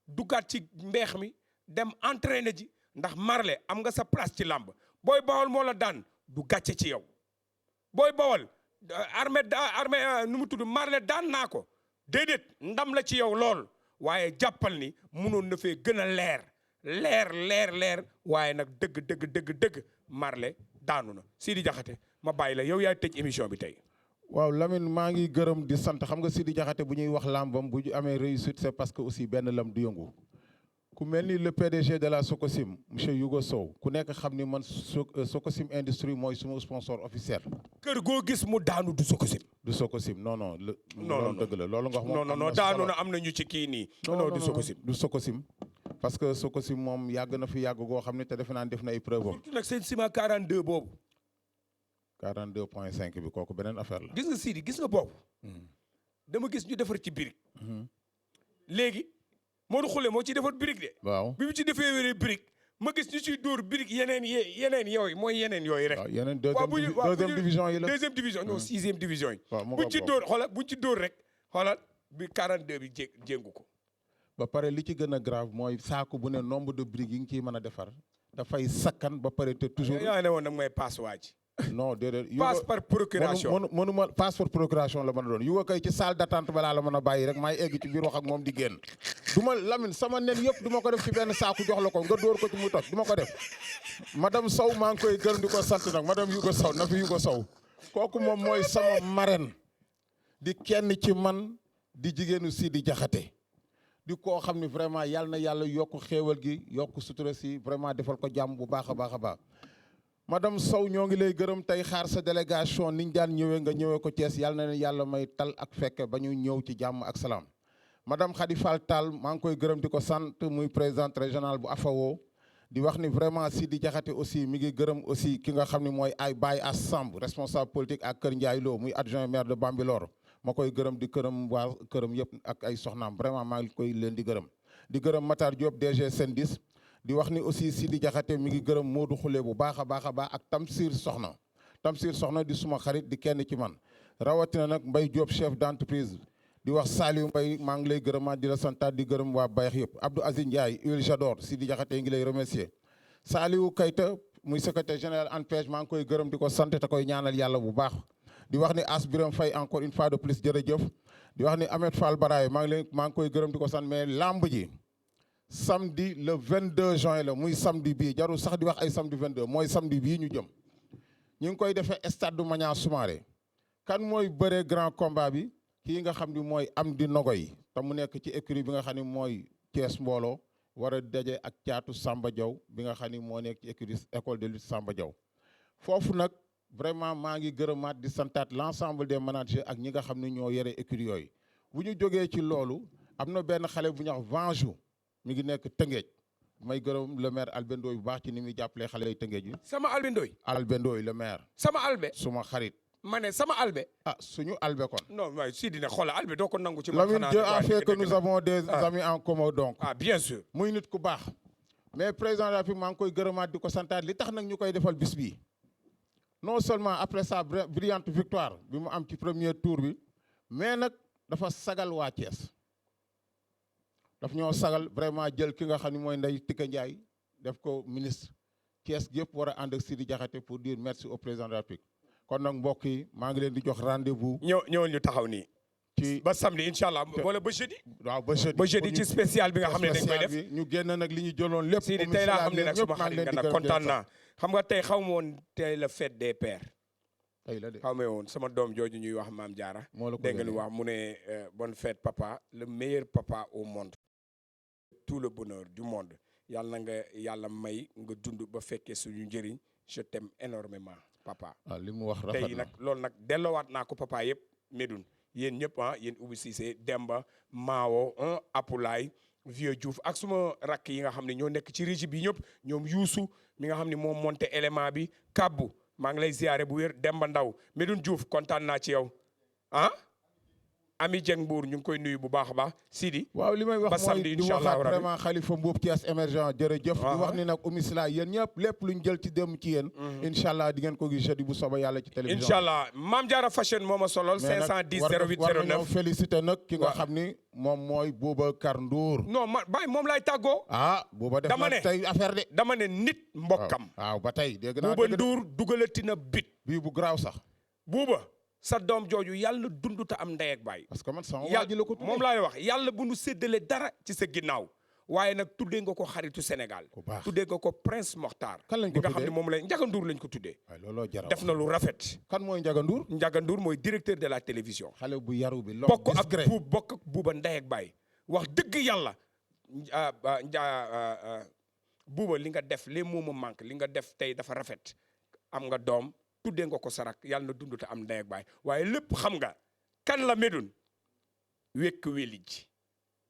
duggaat ci mbeex mi dem entraîné ji ndax Marley am nga sa place ci làmb Boy Bawol moo la daan du gàcce ci yow Boy Bawol armée nu mu tudd Marley daan naa ko déedéet ndam la ci yow lool waaye jàppal ni mënoon na fee gën a leer waaye nag dëgg Marley daanu na Sidi Diakhaté ma bàyyi la yow yaay tëj émission bi tey waaw Lamine maa ngi gërëm di sant xam nga Sidi Diakhaté bu ñuy wax làmbam bu ñu amee réussite c'est parce que aussi benn lam du yëngu ku mel ni le PDG de la Socosim monsieur Yougo Sow ku nekk xam ni man Socosim Industrie mooy suma sponsor officiel. kër goo gis mu daanu du Socosim. du Socosim non. non dëgg la loolu nga wax moom. non daanu na am na ñu ci kii nii. non du Socosim. du Socosim parce que Socosim moom yàgg na fi yàgg goo xam ne te defe naa def na ay preuve am. surtout nag seen ciment 42 boobu. 42.5 bi kooku beneen affaire la. gis nga Sidi gis nga boobu. dama gis ñu defar ci birig. léegi. Modou Khoule moo ciy defar brique de. waaw bi mu ci defee wéree brique ma gis ñu ciy dóor brique yeneen yooyu mooy yeneen yooyu rek. waaw yeneen deuxième division yi la. deuxième division non sixième division yi. waaw buñ ci dóor xoolal buñ ci dóor rek xoolal bi 42 bi jéngu ko. ba pare li ci gën a grave mooy saako bu ne nombre de briques yi nga ciy mën a defar dafay sakkan ba pare te toujours. yaa ne woon nag mooy passe waa ji. non déedéet. passe par procuration mënuma passe par procuration la mën a doon yu kay ci salle d'attente balaa la mën a bàyyi rek maay egg ci biir wax ak moom di génn. du ma Lamine sama nen yëpp du ma ko def ci benn saaku jox la ko nga dóor ko ci mu toj du ma ko def madame Sow maa ngi koy gërëm di ko sant nag madame Yugo Sow na fi Yugo Sow kooku moom mooy sama marraine di kenn ci man di jigéenu Sidi Diakhaté di koo xam ni vraiment yàlla na yàlla yokk xéewal gi yokk sutura si vraiment defal ko jàmm bu baax a baax a baax. madame Sow ñoo ngi lay gërëm tey xaar sa délégation niñ daan ñëwee nga ñëwee ko Thiès yàlla na leen yàlla may tal ak fekke ba ñu ñëw ci jàmm ak salaam madame Khady Fall Tall maa ngi koy gërëm di ko sant muy présidente régionale bu AFAO di wax ni vraiment Sidi Diakhaté aussi mi ngi gërëm aussi ki nga xam ne mooy ay Baye Ass Samb responsable politique ak Kër Ndiaye Lo muy adjoint maire de Bambilor ma koy gërëm di këram waa këram yëpp ak ay soxnaam vraiment maa ngi koy leen di gërëm Matar Diop DG Sendis di wax ni aussi Sidi Diakhaté mi ngi gërëm Modou Khoule bu baax a baax ak Tamsir Soxna di suma xarit di kenn ci man rawatina nag Mbaye Diop chef d'entreprise di wax Saliou Mbaye maa ngi lay gërëmaat di la santaat di gërëm waa Bayax yëpp Abdou Aziz Ndiaye huile Jador Sidi Diakhaté ngi lay remercier Saliou Kayta muy secrétaire général ANPEJ maa ngi koy gërëm di ko sant te koy ñaanal yàlla bu baax di wax ni As Biram Faye encore une fois de plus jërëjëf di wax ni Ahmed Fall Baraye maa ngi koy gërëm di ko sant mais lamb ji samedi le 22 juin la muy samedi bii jarul sax di wax ay samedi 22 mooy samedi bii ñu jëm ñu ngi koy defee stade du Maniang Soumaré kan mooy bëree grand combat bi kii nga xam ni mooy Amdi Nogoy te mu nekk ci écurie bi nga xam ni mooy Thiès Mbooloo war a daje ak caatu Samba Diaw bi nga xam ni moo nekk ci école de lutte Samba Diaw foofu nag vraiment maa ngi gërëmaat di santaat l'ensemble des managers ak ñi nga xam ne ñoo yore écurie yooyu bu ñu jógee ci loolu am na benn xale bu ñuy wax Vanjou mi ngi nekk Tëngéej may gërëm le maire Albé Ndoye bu baax ci ni muy jàppalee xale yi Tëngéej yi. sama Albé Ndoye. Albé Ndoye le maire. sama Albé. suma xarit. ma ne sama Albé. ah suñu Albé kon. non waaye si dina xoolal Albé doo ko nangu ci. Lamine Dieu a fait que nous avons des amis en commun donc. ah bien sûr. muy nit ku baax. mais président de la République maa ngi koy gërëmaat di ko santaat li tax nag ñu koy defal bis bii non seulement après sa brillante victoire bi mu am ci premier tour bi mais nag dafa sagal waa Thiès daf ñoo sagal vraiment jël ki nga xam ne mooy Ndeye Tika Ndiaye def ko ministre Thiès yëpp war a ànd ak Sidi Diakhaté pour dire merci au président de la République kon nag mbokk yi maa ngi leen di jox rendez-vous. ñëwal ñu taxaw nii. ci ba samedi incha allah wala ba jeudi. waaw ba jeudi ba jeudi ci spécial bi nga xam ne dañ koy def ñu génn nag li ñu jëloon lépp. Sidi tey laa xam ne nag suma xarit nga nag kontaan naa. xam nga tey xaw ma woon tey la fête des pères. tey la de xaw ma woon sama doom jooju ñuy wax Maam Diarra. moo la ko dégg nga lu wax mu ne bonne fête papa le meilleur papa au monde. tout le bonheur du monde yàlla na nga yàlla may nga dund ba fekkee suñu njëriñ je t'aime énormément papa. ah li mu wax rafet na tey nag loolu nag delloowaat naa ko papa yëpp Médoune yéen ñëpp ah yéen Oumou Cissé Demba Maawo Apulaay Vieux Diouf ak suma rakk yi nga xam ne ñoo nekk ci régie bi ñëpp ñoom Youssou mi nga xam ne moom monté élément bi Kabbu maa ngi lay ziare bu wér Demba Ndaw Médoune Diouf kontaan naa ci yow ah Ami Dieng Mbour ñu ngi koy nuyu bu baax a baax Sidi. waaw li may wax mooy di waxaat vraiment Khalifa Mboup Thiès émergent jërëjëf. di wax ni nag Oumy Sylla yéen ñëpp lépp luñ jël ci dem ci yéen. incha allah di ngeen ko gis jeudi bu soobee yàlla ci télévision. incha allah Mame Diarra Fashion moo ma solol. 510 08 09 war nañoo félicité nag ki nga xam ni moom mooy Boubacar Ndour. non bàyyi moom laay tàggoo. ah Bouba def na tey affaire de. dama ne nit mbokkam. waaw ba tey dégg naa Bouba Ndour dugalati na bit. bii bu garaaw sax. Bouba. sa doom jooju yàlla dund te am ndey ak baay. parce que man sama waa ji la ko tuddee moom laay wax yàlla bu nu séddale dara ci sa ginnaaw waaye nag tuddee nga ko xaritu Sénégal. tuddee nga ko Prince Mokhtar. kan lañ ko tuddee nga xam ne moom la Ndiaga Ndour lañ ko tuddee. waaw looloo jar def na lu rafet. kan mooy Ndiaga Ndour. Ndiaga Ndour mooy directeur de la télévision. xale bu yaru bi loolu bokk ak bokk ak Bouba ndey ak baay wax dëgg yàlla Bouba li nga def les mots me manquent li nga def tey dafa rafet am nga doom. tuddee nga ko sarak yàlla na dund te am ndey ak baay waaye lépp xam nga kan la Médoune wekk weli ji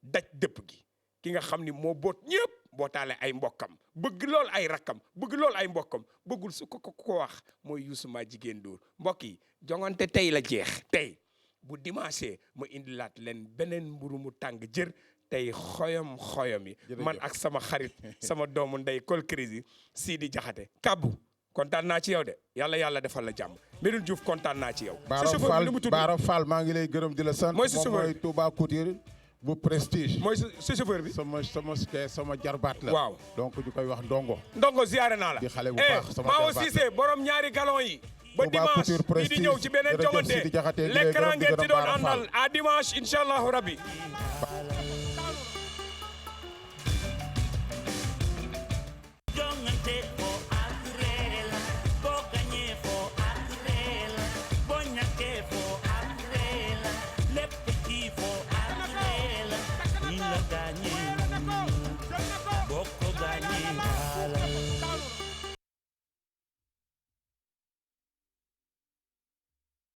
daj dëpp gi ki nga xam ni moo boot ñëpp bootaale ay mbokkam bëgg lool ay rakkam bëgg lool ay mbokkam bëggul su ko wax mooy Youssou ma jigéen Ndour mbokk yi jongante tey la jeex tey bu dimanche ma indilaat leen beneen mburu mu tàng jër tey xoyom yi man ak sama xarit sama doomu ndey kol crise Sidi Diakhaté Kabbu kontaan naa ci yow de yàlla defal la jàmm Médoune Diouf kontaan naa ci yow. Baara Fall maa ngi lay gërëm di la sant. mooy sa chauffeur mooy Touba Couture bu prestige. mooy sa chauffeur bi. sama jarbaat la. waaw donc ñu koy wax Ndongo. Ndongo ziare naa la. di xale bu baax sama Mao Cissé borom ñaari galon yi. ba dimanche bii di ñëw ci beneen jongante l'écran ngeen ci doon àndal à dimanche incha allahu rabbi. jongante